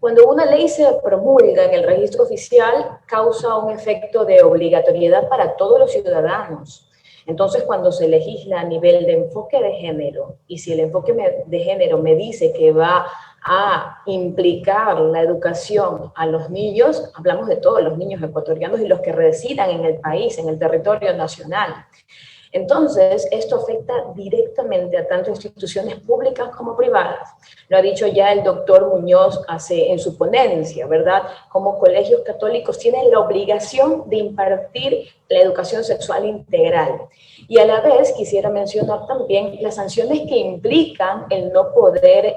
Cuando una ley se promulga en el registro oficial, causa un efecto de obligatoriedad para todos los ciudadanos. Entonces, cuando se legisla a nivel de enfoque de género, y si el enfoque de género me dice que va a implicar la educación a los niños, hablamos de todos los niños ecuatorianos y los que residan en el país, en el territorio nacional. Entonces, esto afecta directamente a tanto instituciones públicas como privadas. Lo ha dicho ya el doctor Muñoz en su ponencia, ¿verdad? Como colegios católicos tienen la obligación de impartir la educación sexual integral. Y a la vez quisiera mencionar también las sanciones que implican el no poder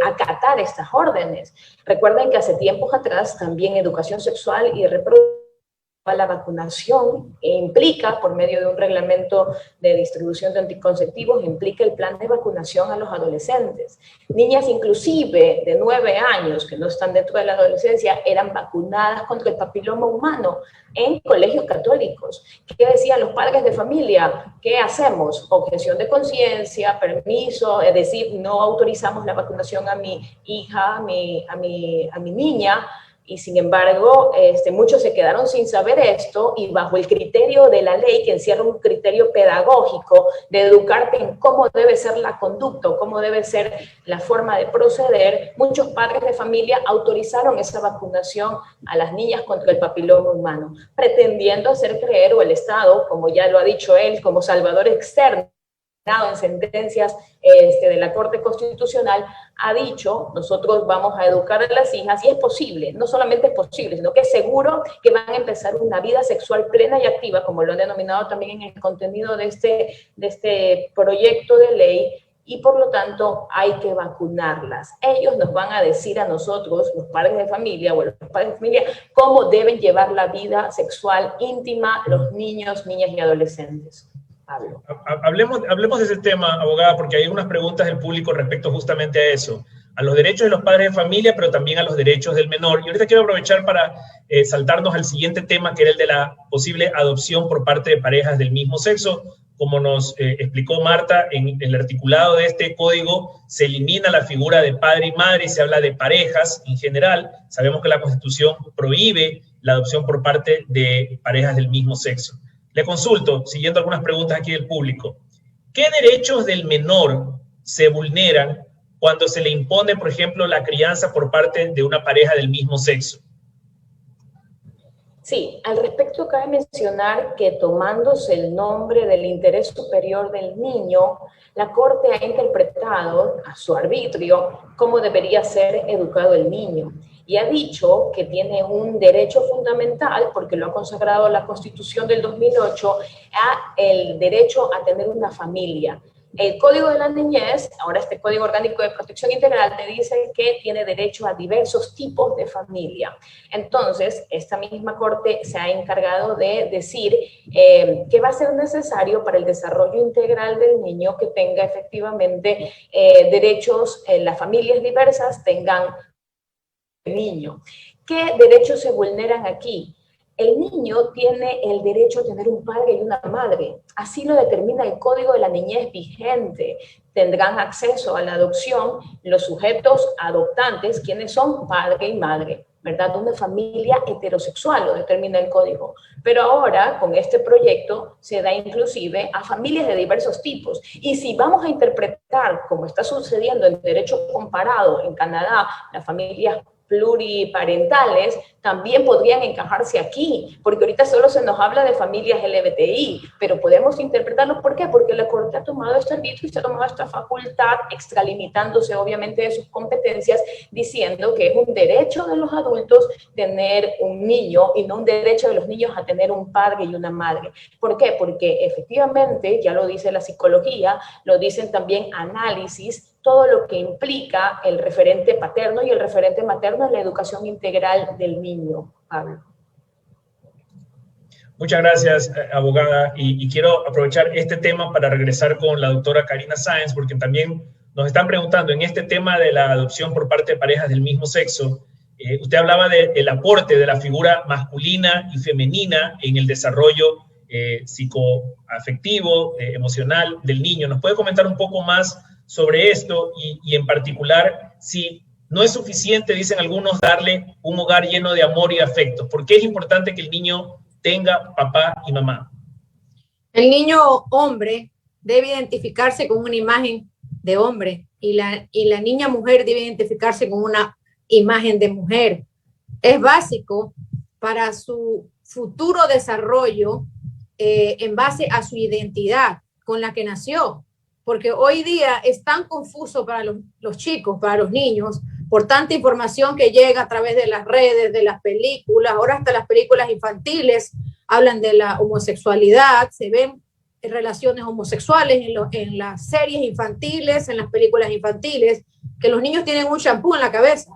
acatar estas órdenes. Recuerden que hace tiempos atrás también educación sexual y reproductiva, la vacunación implica, por medio de un reglamento de distribución de anticonceptivos, implica el plan de vacunación a los adolescentes. Niñas inclusive de 9 años que no están dentro de la adolescencia eran vacunadas contra el papiloma humano en colegios católicos. ¿Qué decían los padres de familia? ¿Qué hacemos? Objeción de conciencia, permiso, es decir, no autorizamos la vacunación a mi hija, a mi niña. Y sin embargo, muchos se quedaron sin saber esto, y bajo el criterio de la ley, que encierra un criterio pedagógico de educarte en cómo debe ser la conducta, cómo debe ser la forma de proceder, muchos padres de familia autorizaron esa vacunación a las niñas contra el papiloma humano, pretendiendo hacer creer, o el Estado, como ya lo ha dicho él, como salvador externo, en sentencias de la Corte Constitucional, ha dicho, nosotros vamos a educar a las hijas, y es posible, no solamente es posible, sino que es seguro que van a empezar una vida sexual plena y activa, como lo han denominado también en el contenido de este proyecto de ley, y por lo tanto hay que vacunarlas. Ellos nos van a decir a nosotros, los padres de familia o los padres de familia, cómo deben llevar la vida sexual íntima los niños, niñas y adolescentes. Pablo. Hablemos de ese tema, abogada, porque hay unas preguntas del público respecto justamente a eso, a los derechos de los padres de familia, pero también a los derechos del menor. Y ahorita quiero aprovechar para saltarnos al siguiente tema, que era el de la posible adopción por parte de parejas del mismo sexo. Como nos explicó Marta, en el articulado de este código se elimina la figura de padre y madre y se habla de parejas en general. Sabemos que la Constitución prohíbe la adopción por parte de parejas del mismo sexo. Le consulto, siguiendo algunas preguntas aquí del público, ¿qué derechos del menor se vulneran cuando se le impone, por ejemplo, la crianza por parte de una pareja del mismo sexo? Sí, al respecto cabe mencionar que tomándose el nombre del interés superior del niño, la Corte ha interpretado a su arbitrio cómo debería ser educado el niño. Y ha dicho que tiene un derecho fundamental, porque lo ha consagrado la Constitución del 2008, el derecho a tener una familia. El Código de la Niñez, ahora este Código Orgánico de Protección Integral, te dice que tiene derecho a diversos tipos de familia. Entonces, esta misma Corte se ha encargado de decir que va a ser necesario para el desarrollo integral del niño que tenga efectivamente derechos, las familias diversas tengan niño. ¿Qué derechos se vulneran aquí? El niño tiene el derecho a tener un padre y una madre. Así lo determina el Código de la Niñez vigente. Tendrán acceso a la adopción los sujetos adoptantes, quienes son padre y madre, ¿verdad? Una familia heterosexual, lo determina el Código. Pero ahora, con este proyecto, se da inclusive a familias de diversos tipos. Y si vamos a interpretar, como está sucediendo en derecho comparado en Canadá, las familias pluriparentales también podrían encajarse aquí, porque ahorita solo se nos habla de familias LGBTI, pero podemos interpretarlo. ¿Por qué? Porque la Corte ha tomado este arbitrio y se ha tomado esta facultad, extralimitándose obviamente de sus competencias, diciendo que es un derecho de los adultos tener un niño y no un derecho de los niños a tener un padre y una madre. ¿Por qué? Porque efectivamente, ya lo dice la psicología, lo dicen también análisis, todo lo que implica el referente paterno y el referente materno en la educación integral del niño, Pablo. Muchas gracias, abogada. Y quiero aprovechar este tema para regresar con la doctora Karina Sáenz, porque también nos están preguntando en este tema de la adopción por parte de parejas del mismo sexo. Usted hablaba del aporte de la figura masculina y femenina en el desarrollo psicoafectivo, emocional del niño. ¿Nos puede comentar un poco más sobre esto y en particular si no es suficiente, dicen algunos, darle un hogar lleno de amor y afecto? ¿Por qué es importante que el niño tenga papá y mamá? El niño hombre debe identificarse con una imagen de hombre y la niña mujer debe identificarse con una imagen de mujer. Es básico para su futuro desarrollo en base a su identidad con la que nació, porque hoy día es tan confuso para los chicos, para los niños, por tanta información que llega a través de las redes, de las películas. Ahora hasta las películas infantiles hablan de la homosexualidad, se ven relaciones homosexuales en las series infantiles, en las películas infantiles, que los niños tienen un shampoo en la cabeza.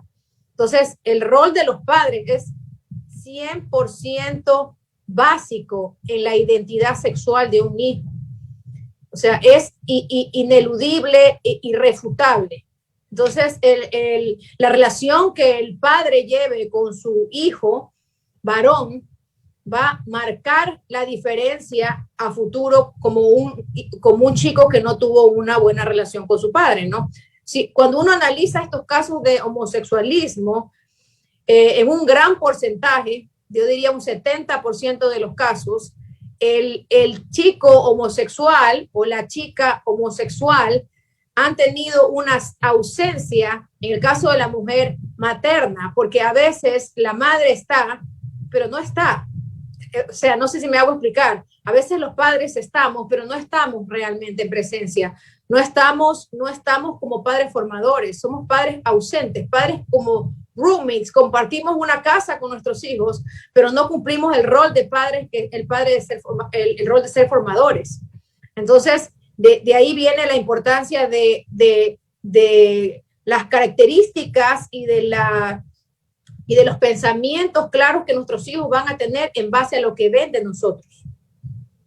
Entonces, el rol de los padres es 100% básico en la identidad sexual de un hijo. O sea, es ineludible e irrefutable. Entonces, la relación que el padre lleve con su hijo varón va a marcar la diferencia a futuro como un chico que no tuvo una buena relación con su padre, ¿no? Sí, cuando uno analiza estos casos de homosexualismo, en un gran porcentaje, yo diría un 70% de los casos, el chico homosexual o la chica homosexual han tenido una ausencia, en el caso de la mujer, materna, porque a veces la madre está, pero no está. O sea, no sé si me hago explicar. A veces los padres estamos, pero no estamos realmente en presencia. No estamos como padres formadores, somos padres ausentes, padres como roommates, compartimos una casa con nuestros hijos, pero no cumplimos el rol de padres, el rol de ser formadores. Entonces, de ahí viene la importancia de las características y de los pensamientos claros que nuestros hijos van a tener en base a lo que ven de nosotros.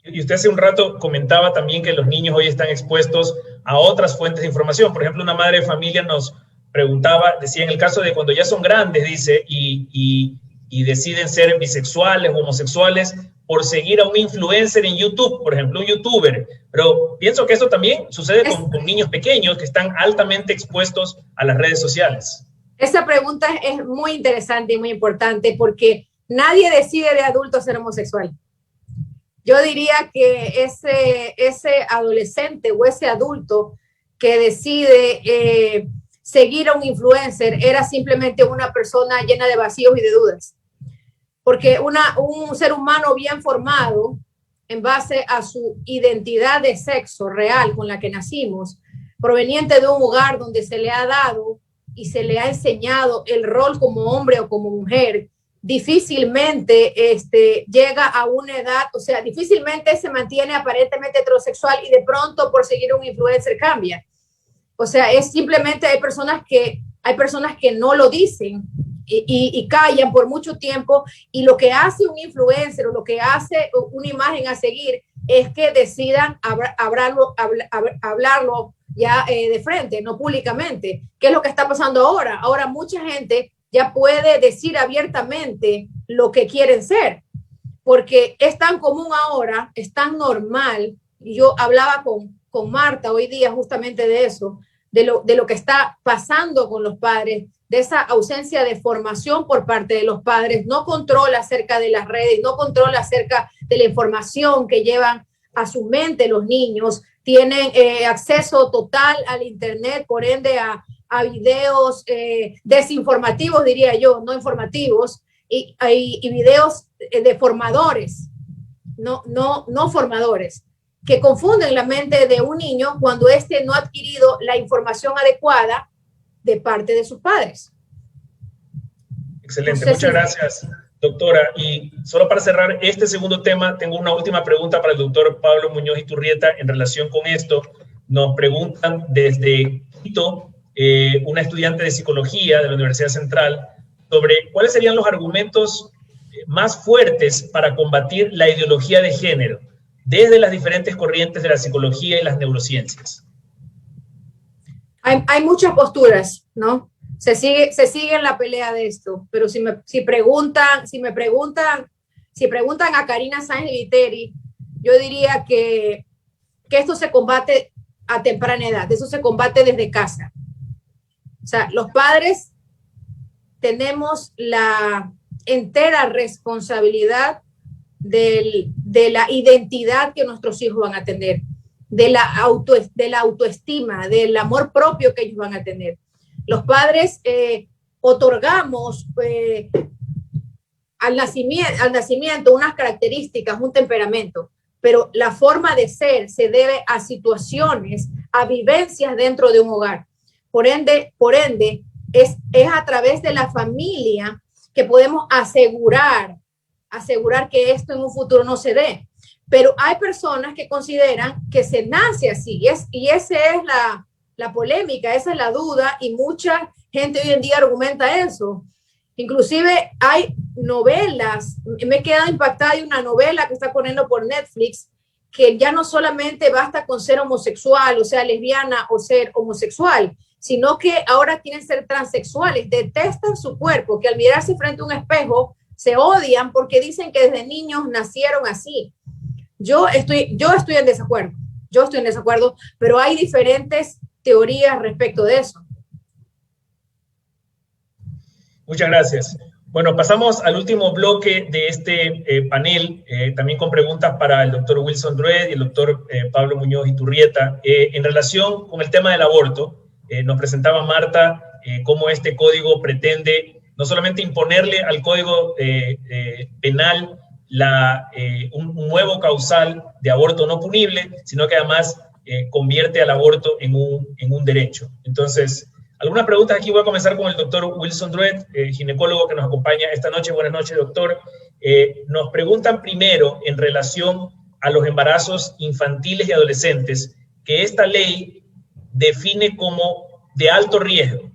Y usted hace un rato comentaba también que los niños hoy están expuestos a otras fuentes de información. Por ejemplo, una madre de familia nos preguntaba, decía, en el caso de cuando ya son grandes, dice, y deciden ser bisexuales o homosexuales por seguir a un influencer en YouTube, por ejemplo, un youtuber. Pero pienso que eso también sucede con niños pequeños que están altamente expuestos a las redes sociales. Esa pregunta es muy interesante y muy importante porque nadie decide de adulto ser homosexual. Yo diría que ese adolescente o ese adulto que decide seguir a un influencer era simplemente una persona llena de vacíos y de dudas. Porque un ser humano bien formado en base a su identidad de sexo real con la que nacimos, proveniente de un hogar donde se le ha dado y se le ha enseñado el rol como hombre o como mujer, difícilmente llega a una edad, o sea, difícilmente se mantiene aparentemente heterosexual y de pronto por seguir un influencer cambia. O sea, es simplemente hay personas que no lo dicen y callan por mucho tiempo, y lo que hace un influencer o lo que hace una imagen a seguir es que decidan hablarlo ya de frente, no públicamente. ¿Qué es lo que está pasando ahora? Ahora mucha gente ya puede decir abiertamente lo que quieren ser, porque es tan común ahora, es tan normal. Y yo hablaba con Marta hoy día justamente de eso, de lo que está pasando con los padres, de esa ausencia de formación por parte de los padres, no control acerca de las redes, no control acerca de la información que llevan a su mente los niños, tienen acceso total al internet, por ende a videos desinformativos, diría yo, no informativos, y videos de formadores, no formadores, que confunden la mente de un niño cuando éste no ha adquirido la información adecuada de parte de sus padres. Excelente, muchas gracias, doctora. Y solo para cerrar este segundo tema, tengo una última pregunta para el doctor Pablo Muñoz Iturrieta en relación con esto. Nos preguntan desde una estudiante de psicología de la Universidad Central, sobre cuáles serían los argumentos más fuertes para combatir la ideología de género desde las diferentes corrientes de la psicología y las neurociencias. Hay muchas posturas, ¿no? Se sigue en la pelea de esto, pero si preguntan a Karina Sáenz de Viteri, yo diría que esto se combate a temprana edad, eso se combate desde casa. O sea, los padres tenemos la entera responsabilidad de la identidad que nuestros hijos van a tener, de la autoestima, del amor propio que ellos van a tener. Los padres otorgamos al nacimiento unas características, un temperamento, pero la forma de ser se debe a situaciones, a vivencias dentro de un hogar. Por ende es a través de la familia que podemos asegurar que esto en un futuro no se dé. Pero hay personas que consideran que se nace así, y esa es la polémica, esa es la duda, y mucha gente hoy en día argumenta eso. Inclusive hay novelas, me he quedado impactada de una novela que está poniendo por Netflix, que ya no solamente basta con ser homosexual, o sea, lesbiana o ser homosexual, sino que ahora quieren ser transexuales, detestan su cuerpo, que al mirarse frente a un espejo se odian porque dicen que desde niños nacieron así. Yo estoy en desacuerdo, pero hay diferentes teorías respecto de eso. Muchas gracias. Bueno, pasamos al último bloque de este panel, también con preguntas para el doctor Wilson Druet y el doctor Pablo Muñoz Iturrieta. En relación con el tema del aborto, nos presentaba Marta cómo este código pretende no solamente imponerle al código penal un nuevo causal de aborto no punible, sino que además convierte al aborto en un derecho. Entonces, algunas preguntas aquí. Voy a comenzar con el doctor Wilson Druet, ginecólogo que nos acompaña esta noche. Buenas noches, doctor. Nos preguntan primero en relación a los embarazos infantiles y adolescentes, que esta ley define como de alto riesgo.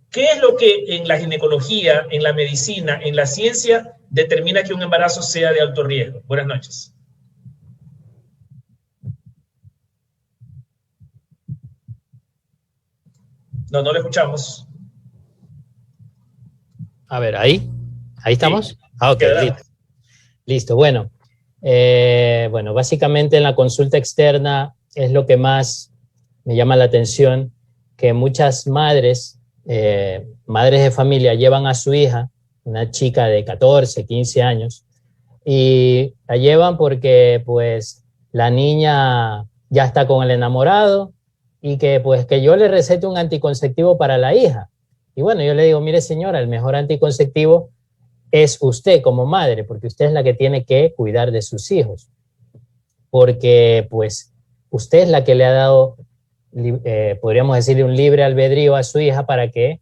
¿Qué es lo que en la ginecología, en la medicina, en la ciencia determina que un embarazo sea de alto riesgo? Buenas noches. No lo escuchamos. A ver, ¿ahí estamos? Sí. Ok, listo. Bueno, básicamente en la consulta externa es lo que más me llama la atención, que muchas madres de familia llevan a su hija, una chica de 14, 15 años, y la llevan porque pues la niña ya está con el enamorado, y que yo le recete un anticonceptivo para la hija. Y bueno, yo le digo, mire señora, el mejor anticonceptivo es usted como madre, porque usted es la que tiene que cuidar de sus hijos. Porque pues usted es la que le ha dado, podríamos decirle, un libre albedrío a su hija para que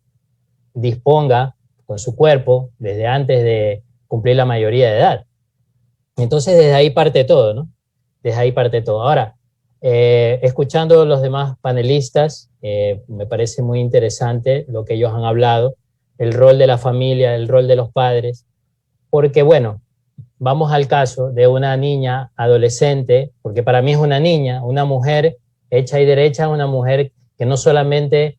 disponga con su cuerpo desde antes de cumplir la mayoría de edad. Entonces desde ahí parte todo, ¿no? Desde ahí parte todo. Ahora, escuchando a los demás panelistas, me parece muy interesante lo que ellos han hablado, el rol de la familia, el rol de los padres, porque bueno, vamos al caso de una niña adolescente, porque para mí es una niña, una mujer hecha y derecha, una mujer que no solamente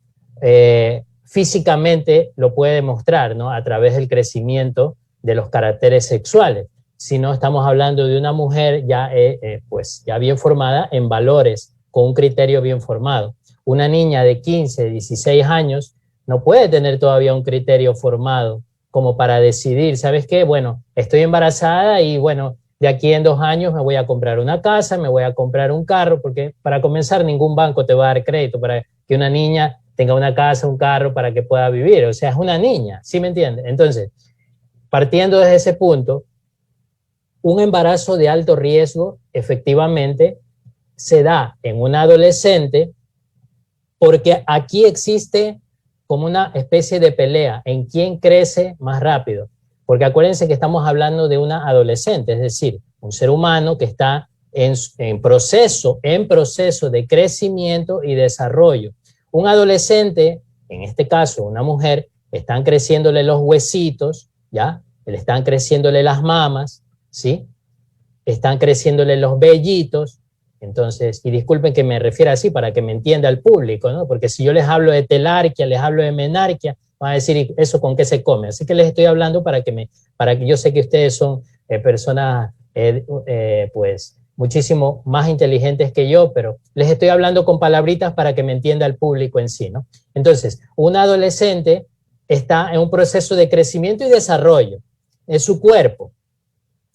físicamente lo puede demostrar, ¿no?, a través del crecimiento de los caracteres sexuales, sino estamos hablando de una mujer ya bien formada en valores, con un criterio bien formado. Una niña de 15, 16 años no puede tener todavía un criterio formado como para decidir, ¿sabes qué? Bueno, estoy embarazada y bueno, de aquí en 2 años me voy a comprar una casa, me voy a comprar un carro, porque para comenzar ningún banco te va a dar crédito para que una niña tenga una casa, un carro para que pueda vivir. O sea, es una niña, ¿sí me entiendes? Entonces, partiendo desde ese punto, un embarazo de alto riesgo efectivamente se da en un adolescente, porque aquí existe como una especie de pelea en quién crece más rápido. Porque acuérdense que estamos hablando de una adolescente, es decir, un ser humano que está en proceso de crecimiento y desarrollo. un adolescente, en este caso una mujer, están creciéndole los huesitos, ¿ya? Le están creciéndole las mamas, ¿sí? Están creciéndole los vellitos. Entonces, y disculpen que me refiera así para que me entienda el público, ¿no? Porque si yo les hablo de telarquia, les hablo de menarquia, van a decir, ¿eso con qué se come? Así que les estoy hablando para que yo sé que ustedes son personas, pues, muchísimo más inteligentes que yo, pero les estoy hablando con palabritas para que me entienda el público en sí, ¿no? Entonces, un adolescente está en un proceso de crecimiento y desarrollo en su cuerpo.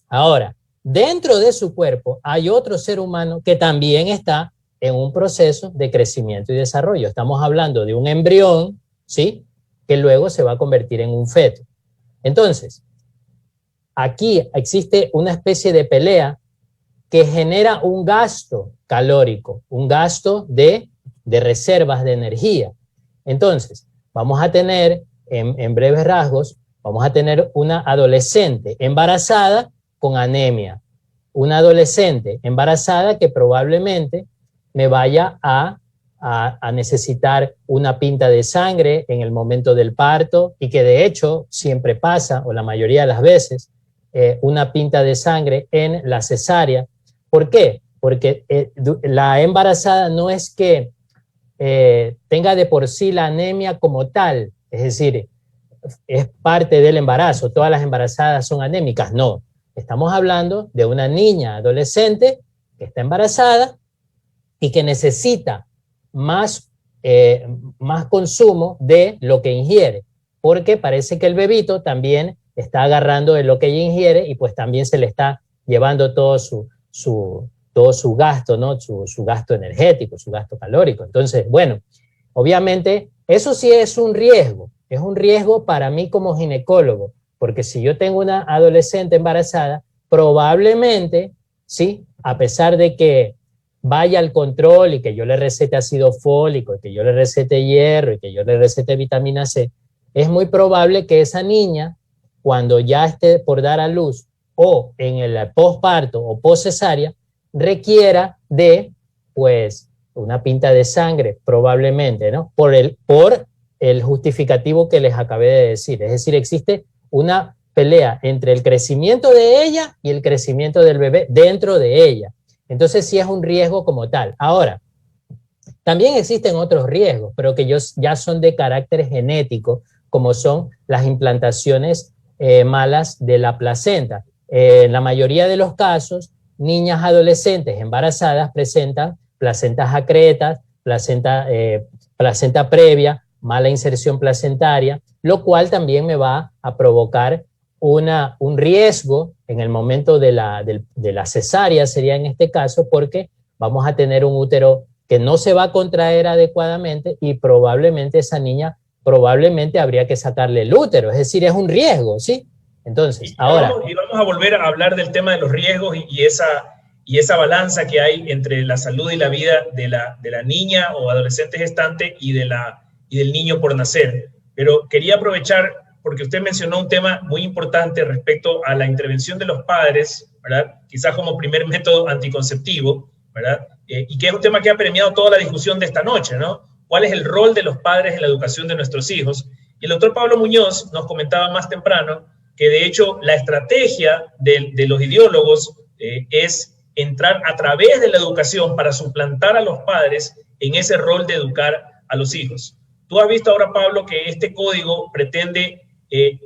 Ahora, dentro de su cuerpo hay otro ser humano que también está en un proceso de crecimiento y desarrollo. Estamos hablando de un embrión, ¿sí? Que luego se va a convertir en un feto. Entonces, aquí existe una especie de pelea que genera un gasto calórico, un gasto de reservas de energía. Entonces, vamos a tener, en breves rasgos, vamos a tener una adolescente embarazada con anemia, una adolescente embarazada que probablemente me vaya a necesitar una pinta de sangre en el momento del parto y que de hecho siempre pasa, o la mayoría de las veces, una pinta de sangre en la cesárea. ¿Por qué? Porque la embarazada no es que tenga de por sí la anemia como tal, es decir, es parte del embarazo, todas las embarazadas son anémicas, no. Estamos hablando de una niña adolescente que está embarazada y que necesita más consumo de lo que ingiere, porque parece que el bebito también está agarrando de lo que ella ingiere y pues también se le está llevando todo su gasto, ¿no? Su gasto energético, su gasto calórico. Entonces, bueno, obviamente eso sí es un riesgo para mí como ginecólogo, porque si yo tengo una adolescente embarazada, probablemente, sí, a pesar de que vaya al control y que yo le recete ácido fólico, y que yo le recete hierro, y que yo le recete vitamina C, es muy probable que esa niña, cuando ya esté por dar a luz, o en el posparto o poscesárea, requiera de, pues, una pinta de sangre, probablemente, ¿no? Por el justificativo que les acabé de decir. Es decir, existe una pelea entre el crecimiento de ella y el crecimiento del bebé dentro de ella. Entonces sí es un riesgo como tal. Ahora, también existen otros riesgos, pero que ya son de carácter genético, como son las implantaciones malas de la placenta. En la mayoría de los casos, niñas adolescentes embarazadas presentan placentas acretas, placenta previa, mala inserción placentaria, lo cual también me va a provocar un riesgo en el momento de la cesárea, sería en este caso, porque vamos a tener un útero que no se va a contraer adecuadamente y probablemente esa niña, habría que sacarle el útero, es decir, es un riesgo, ¿sí? Entonces, ahora... Y vamos a volver a hablar del tema de los riesgos y esa balanza que hay entre la salud y la vida de la niña o adolescente gestante y del niño por nacer. Pero quería aprovechar, porque usted mencionó un tema muy importante respecto a la intervención de los padres, ¿verdad? Quizás como primer método anticonceptivo, ¿verdad? Y que es un tema que ha permeado toda la discusión de esta noche, ¿no? ¿Cuál es el rol de los padres en la educación de nuestros hijos? Y el doctor Pablo Muñoz nos comentaba más temprano que de hecho la estrategia de los ideólogos es entrar a través de la educación para suplantar a los padres en ese rol de educar a los hijos. Tú has visto ahora, Pablo, que este código pretende,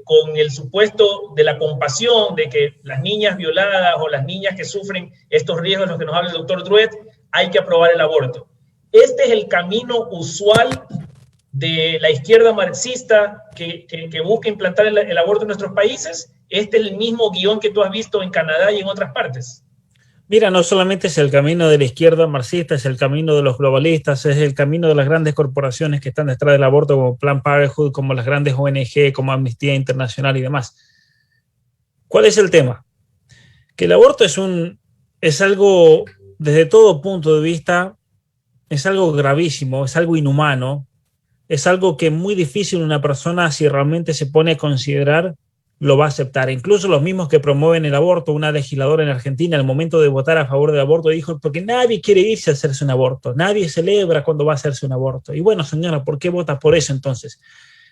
con el supuesto de la compasión, de que las niñas violadas o las niñas que sufren estos riesgos, de los que nos habla el doctor Druet, hay que aprobar el aborto. Este es el camino usual de la izquierda marxista que busca implantar el aborto en nuestros países. Este es el mismo guión que tú has visto en Canadá y en otras partes. Mira, no solamente es el camino de la izquierda marxista, es el camino de los globalistas, es el camino de las grandes corporaciones que están detrás del aborto, como Planned Parenthood, como las grandes ONG, como Amnistía Internacional y demás. ¿Cuál es el tema? Que el aborto es algo, desde todo punto de vista, es algo gravísimo, es algo inhumano, es algo que es muy difícil una persona, si realmente se pone a considerar lo va a aceptar. Incluso los mismos que promueven el aborto, una legisladora en Argentina, al momento de votar a favor del aborto, dijo, porque nadie quiere irse a hacerse un aborto, nadie celebra cuando va a hacerse un aborto. Y bueno, señora, ¿por qué vota por eso entonces?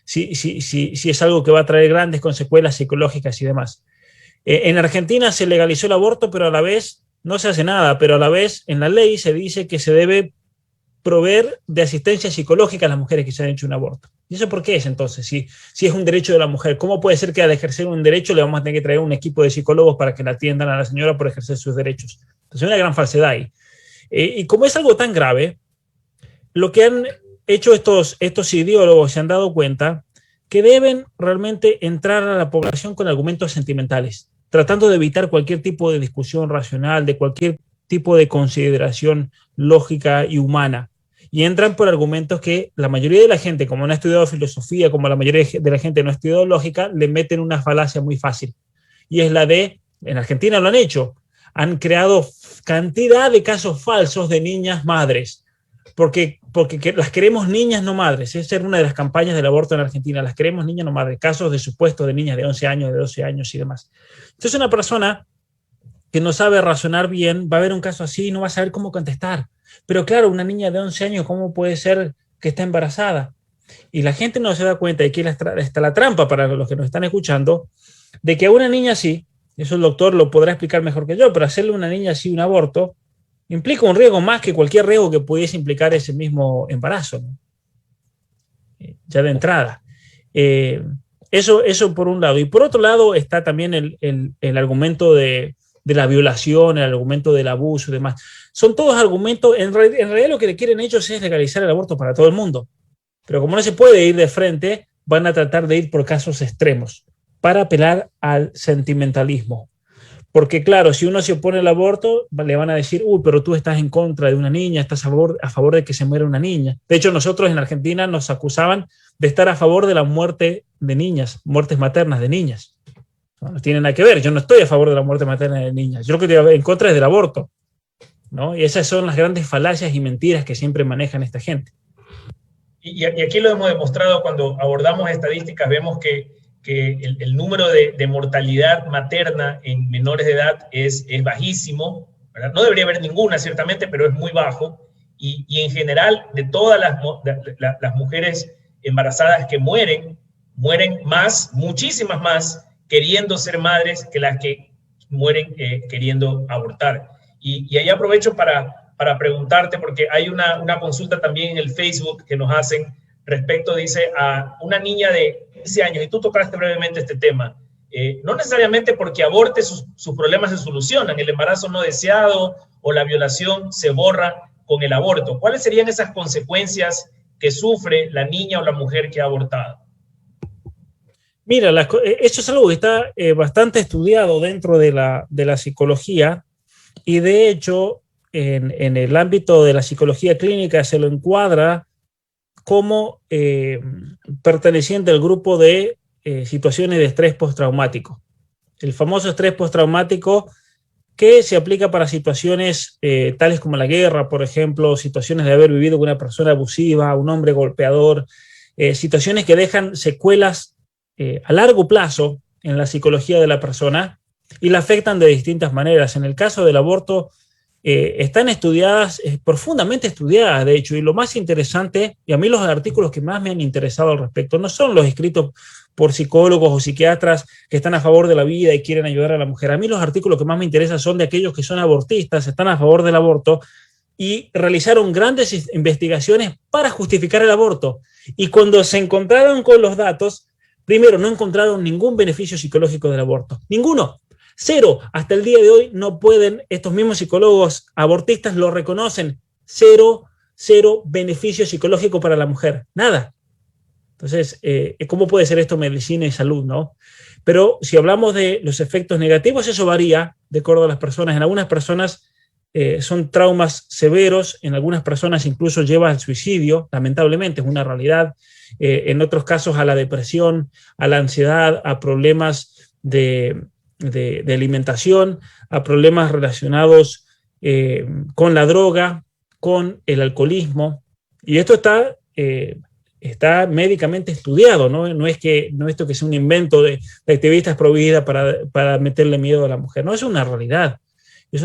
Si es algo que va a traer grandes consecuencias psicológicas y demás. En Argentina se legalizó el aborto, pero a la vez no se hace nada, pero a la vez en la ley se dice que se debe proveer de asistencia psicológica a las mujeres que se han hecho un aborto. ¿Y eso por qué es entonces? Si es un derecho de la mujer, ¿cómo puede ser que al ejercer un derecho le vamos a tener que traer un equipo de psicólogos para que la atiendan a la señora por ejercer sus derechos? Entonces hay una gran falsedad ahí. Y como es algo tan grave, lo que han hecho estos ideólogos se han dado cuenta que deben realmente entrar a la población con argumentos sentimentales, tratando de evitar cualquier tipo de discusión racional, de cualquier tipo de consideración lógica y humana. Y entran por argumentos que la mayoría de la gente, como no ha estudiado filosofía, como la mayoría de la gente no ha estudiado lógica, le meten una falacia muy fácil. Y es la de, en Argentina lo han hecho, han creado cantidad de casos falsos de niñas madres, porque las queremos niñas no madres. Esa era una de las campañas del aborto en Argentina, las queremos niñas no madres, casos de supuestos de niñas de 11 años, de 12 años y demás. Entonces una persona que no sabe razonar bien va a ver un caso así y no va a saber cómo contestar. Pero claro, una niña de 11 años, ¿cómo puede ser que está embarazada? Y la gente no se da cuenta, y aquí está la trampa para los que nos están escuchando, de que a una niña así, eso el doctor lo podrá explicar mejor que yo, pero hacerle a una niña así un aborto implica un riesgo más que cualquier riesgo que pudiese implicar ese mismo embarazo, ¿no? Ya de entrada. Eso por un lado. Y por otro lado está también el argumento de la violación, el argumento del abuso y demás. Son todos argumentos, en realidad lo que le quieren ellos es legalizar el aborto para todo el mundo. Pero como no se puede ir de frente, van a tratar de ir por casos extremos para apelar al sentimentalismo. Porque claro, si uno se opone al aborto, le van a decir, pero tú estás en contra de una niña, estás a favor de que se muera una niña. De hecho, nosotros en Argentina nos acusaban de estar a favor de la muerte de niñas, muertes maternas de niñas. No tiene nada que ver, yo no estoy a favor de la muerte materna de niñas, yo lo que estoy en contra es del aborto, ¿no? Y esas son las grandes falacias y mentiras que siempre manejan esta gente. Y aquí lo hemos demostrado cuando abordamos estadísticas, vemos que el número de mortalidad materna en menores de edad es bajísimo, ¿verdad? No debería haber ninguna, ciertamente, pero es muy bajo. Y en general, de todas las mujeres embarazadas que mueren más, muchísimas más, queriendo ser madres que las que mueren queriendo abortar. Y ahí aprovecho para preguntarte, porque hay una consulta también en el Facebook que nos hacen respecto, dice, a una niña de 15 años, y tú tocaste brevemente este tema, no necesariamente porque aborte sus problemas se solucionan, el embarazo no deseado o la violación se borra con el aborto. ¿Cuáles serían esas consecuencias que sufre la niña o la mujer que ha abortado? Mira, eso es algo que está bastante estudiado dentro de la psicología, y de hecho en el ámbito de la psicología clínica se lo encuadra como perteneciente al grupo de situaciones de estrés postraumático. El famoso estrés postraumático que se aplica para situaciones tales como la guerra, por ejemplo, situaciones de haber vivido con una persona abusiva, un hombre golpeador, situaciones que dejan secuelas a largo plazo en la psicología de la persona y la afectan de distintas maneras. En el caso del aborto, están estudiadas, profundamente estudiadas, de hecho, y lo más interesante, y a mí los artículos que más me han interesado al respecto, no son los escritos por psicólogos o psiquiatras que están a favor de la vida y quieren ayudar a la mujer. A mí los artículos que más me interesan son de aquellos que son abortistas, están a favor del aborto y realizaron grandes investigaciones para justificar el aborto. Y cuando se encontraron con los datos, primero, no encontraron ningún beneficio psicológico del aborto. Ninguno. Cero. Hasta el día de hoy no pueden, estos mismos psicólogos abortistas lo reconocen. Cero beneficio psicológico para la mujer. Nada. Entonces, ¿cómo puede ser esto medicina y salud, no? Pero si hablamos de los efectos negativos, eso varía de acuerdo a las personas. En algunas personas son traumas severos, en algunas personas incluso lleva al suicidio, lamentablemente, es una realidad. En otros casos a la depresión, a la ansiedad, a problemas de alimentación, a problemas relacionados con la droga, con el alcoholismo. Y esto está está médicamente estudiado, ¿no? No es esto que sea un invento de activistas pro vida para meterle miedo a la mujer, no, es una realidad y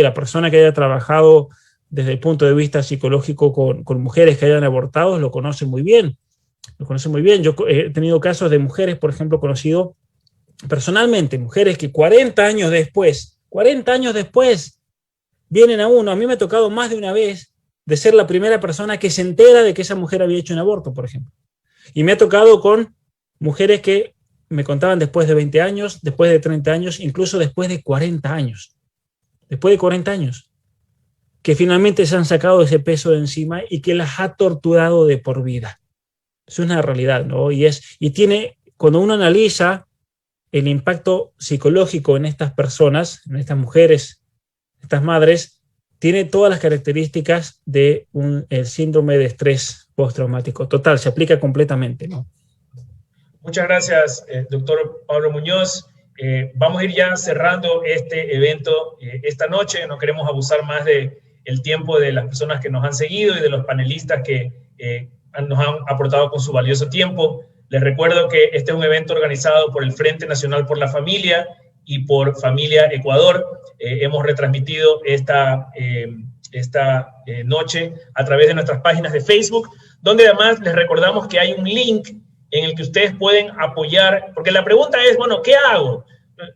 la persona que haya trabajado desde el punto de vista psicológico con mujeres que hayan abortado lo conoce muy bien, Yo he tenido casos de mujeres, por ejemplo, conocido personalmente, mujeres que 40 años después, vienen a mí me ha tocado más de una vez de ser la primera persona que se entera de que esa mujer había hecho un aborto, por ejemplo. Y me ha tocado con mujeres que me contaban después de 20 años, después de 30 años, incluso después de 40 años. Que finalmente se han sacado ese peso de encima y que las ha torturado de por vida. Es una realidad, ¿no? Cuando uno analiza el impacto psicológico en estas personas, en estas mujeres, estas madres, tiene todas las características de el síndrome de estrés postraumático. Total, se aplica completamente, ¿no? Muchas gracias, doctor Pablo Muñoz. Vamos a ir ya cerrando este evento esta noche. No queremos abusar más del tiempo de las personas que nos han seguido y de los panelistas que nos han aportado con su valioso tiempo. Les recuerdo que este es un evento organizado por el Frente Nacional por la Familia y por Familia Ecuador. Hemos retransmitido esta noche a través de nuestras páginas de Facebook, donde además les recordamos que hay un link en el que ustedes pueden apoyar, porque la pregunta es, bueno, ¿qué hago?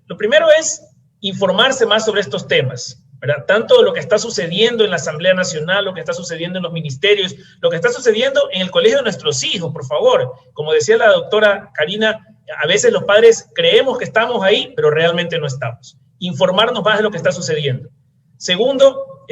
Lo primero es informarse más sobre estos temas, ¿verdad? Tanto lo que está sucediendo en la Asamblea Nacional, lo que está sucediendo en los ministerios, lo que está sucediendo en el colegio de nuestros hijos, por favor. Como decía la doctora Karina, a veces los padres creemos que estamos ahí, pero realmente no estamos. Informarnos más de lo que está sucediendo. Segundo,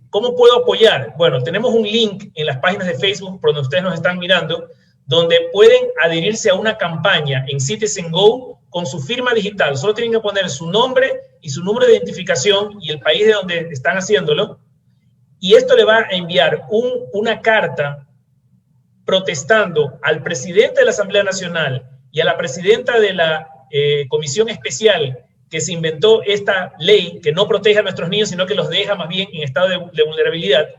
¿cómo puedo apoyar? Bueno, tenemos un link en las páginas de Facebook, por donde ustedes nos están mirando, donde pueden adherirse a una campaña en Citizen Go con su firma digital. Solo tienen que poner su nombre y su número de identificación y el país de donde están haciéndolo. Y esto le va a enviar una carta protestando al presidente de la Asamblea Nacional y a la presidenta de la comisión especial que se inventó esta ley que no protege a nuestros niños, sino que los deja más bien en estado de vulnerabilidad,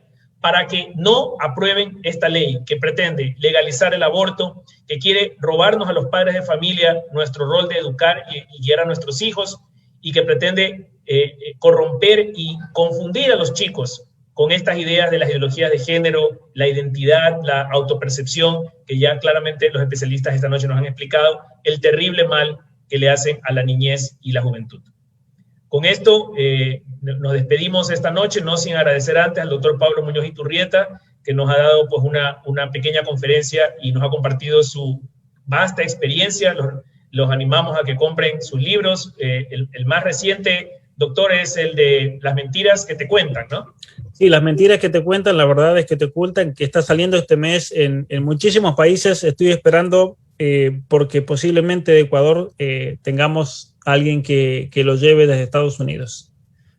para que no aprueben esta ley que pretende legalizar el aborto, que quiere robarnos a los padres de familia nuestro rol de educar y guiar a nuestros hijos, y que pretende corromper y confundir a los chicos con estas ideas de las ideologías de género, la identidad, la autopercepción, que ya claramente los especialistas esta noche nos han explicado, el terrible mal que le hacen a la niñez y la juventud. Con esto nos despedimos esta noche, no sin agradecer antes al doctor Pablo Muñoz Iturrieta, que nos ha dado pues, una pequeña conferencia y nos ha compartido su vasta experiencia. Los animamos a que compren sus libros. El más reciente, doctor, es el de Las mentiras que te cuentan, ¿no? Sí, Las mentiras que te cuentan, la verdad es que te ocultan, que está saliendo este mes en muchísimos países. Estoy esperando porque posiblemente de Ecuador tengamos alguien que lo lleve desde Estados Unidos.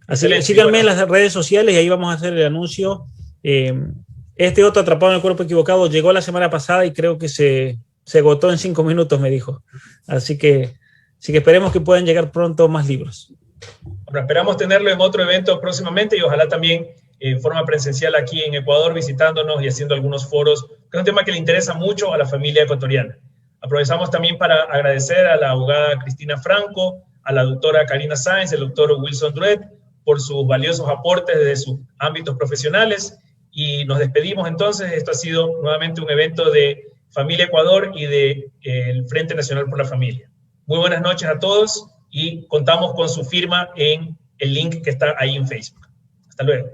Así que síganme en las redes sociales y ahí vamos a hacer el anuncio. Este otro Atrapado en el Cuerpo Equivocado llegó la semana pasada y creo que se agotó en 5 minutos, me dijo. Así que esperemos que puedan llegar pronto más libros. Bueno, esperamos tenerlo en otro evento próximamente y ojalá también en forma presencial aquí en Ecuador, visitándonos y haciendo algunos foros, que es un tema que le interesa mucho a la familia ecuatoriana. Aprovechamos también para agradecer a la abogada Cristina Franco, a la doctora Karina Sáenz, el doctor Wilson Druet, por sus valiosos aportes desde sus ámbitos profesionales. Y nos despedimos entonces. Esto ha sido nuevamente un evento de Familia Ecuador y del Frente Nacional por la Familia. Muy buenas noches a todos y contamos con su firma en el link que está ahí en Facebook. Hasta luego.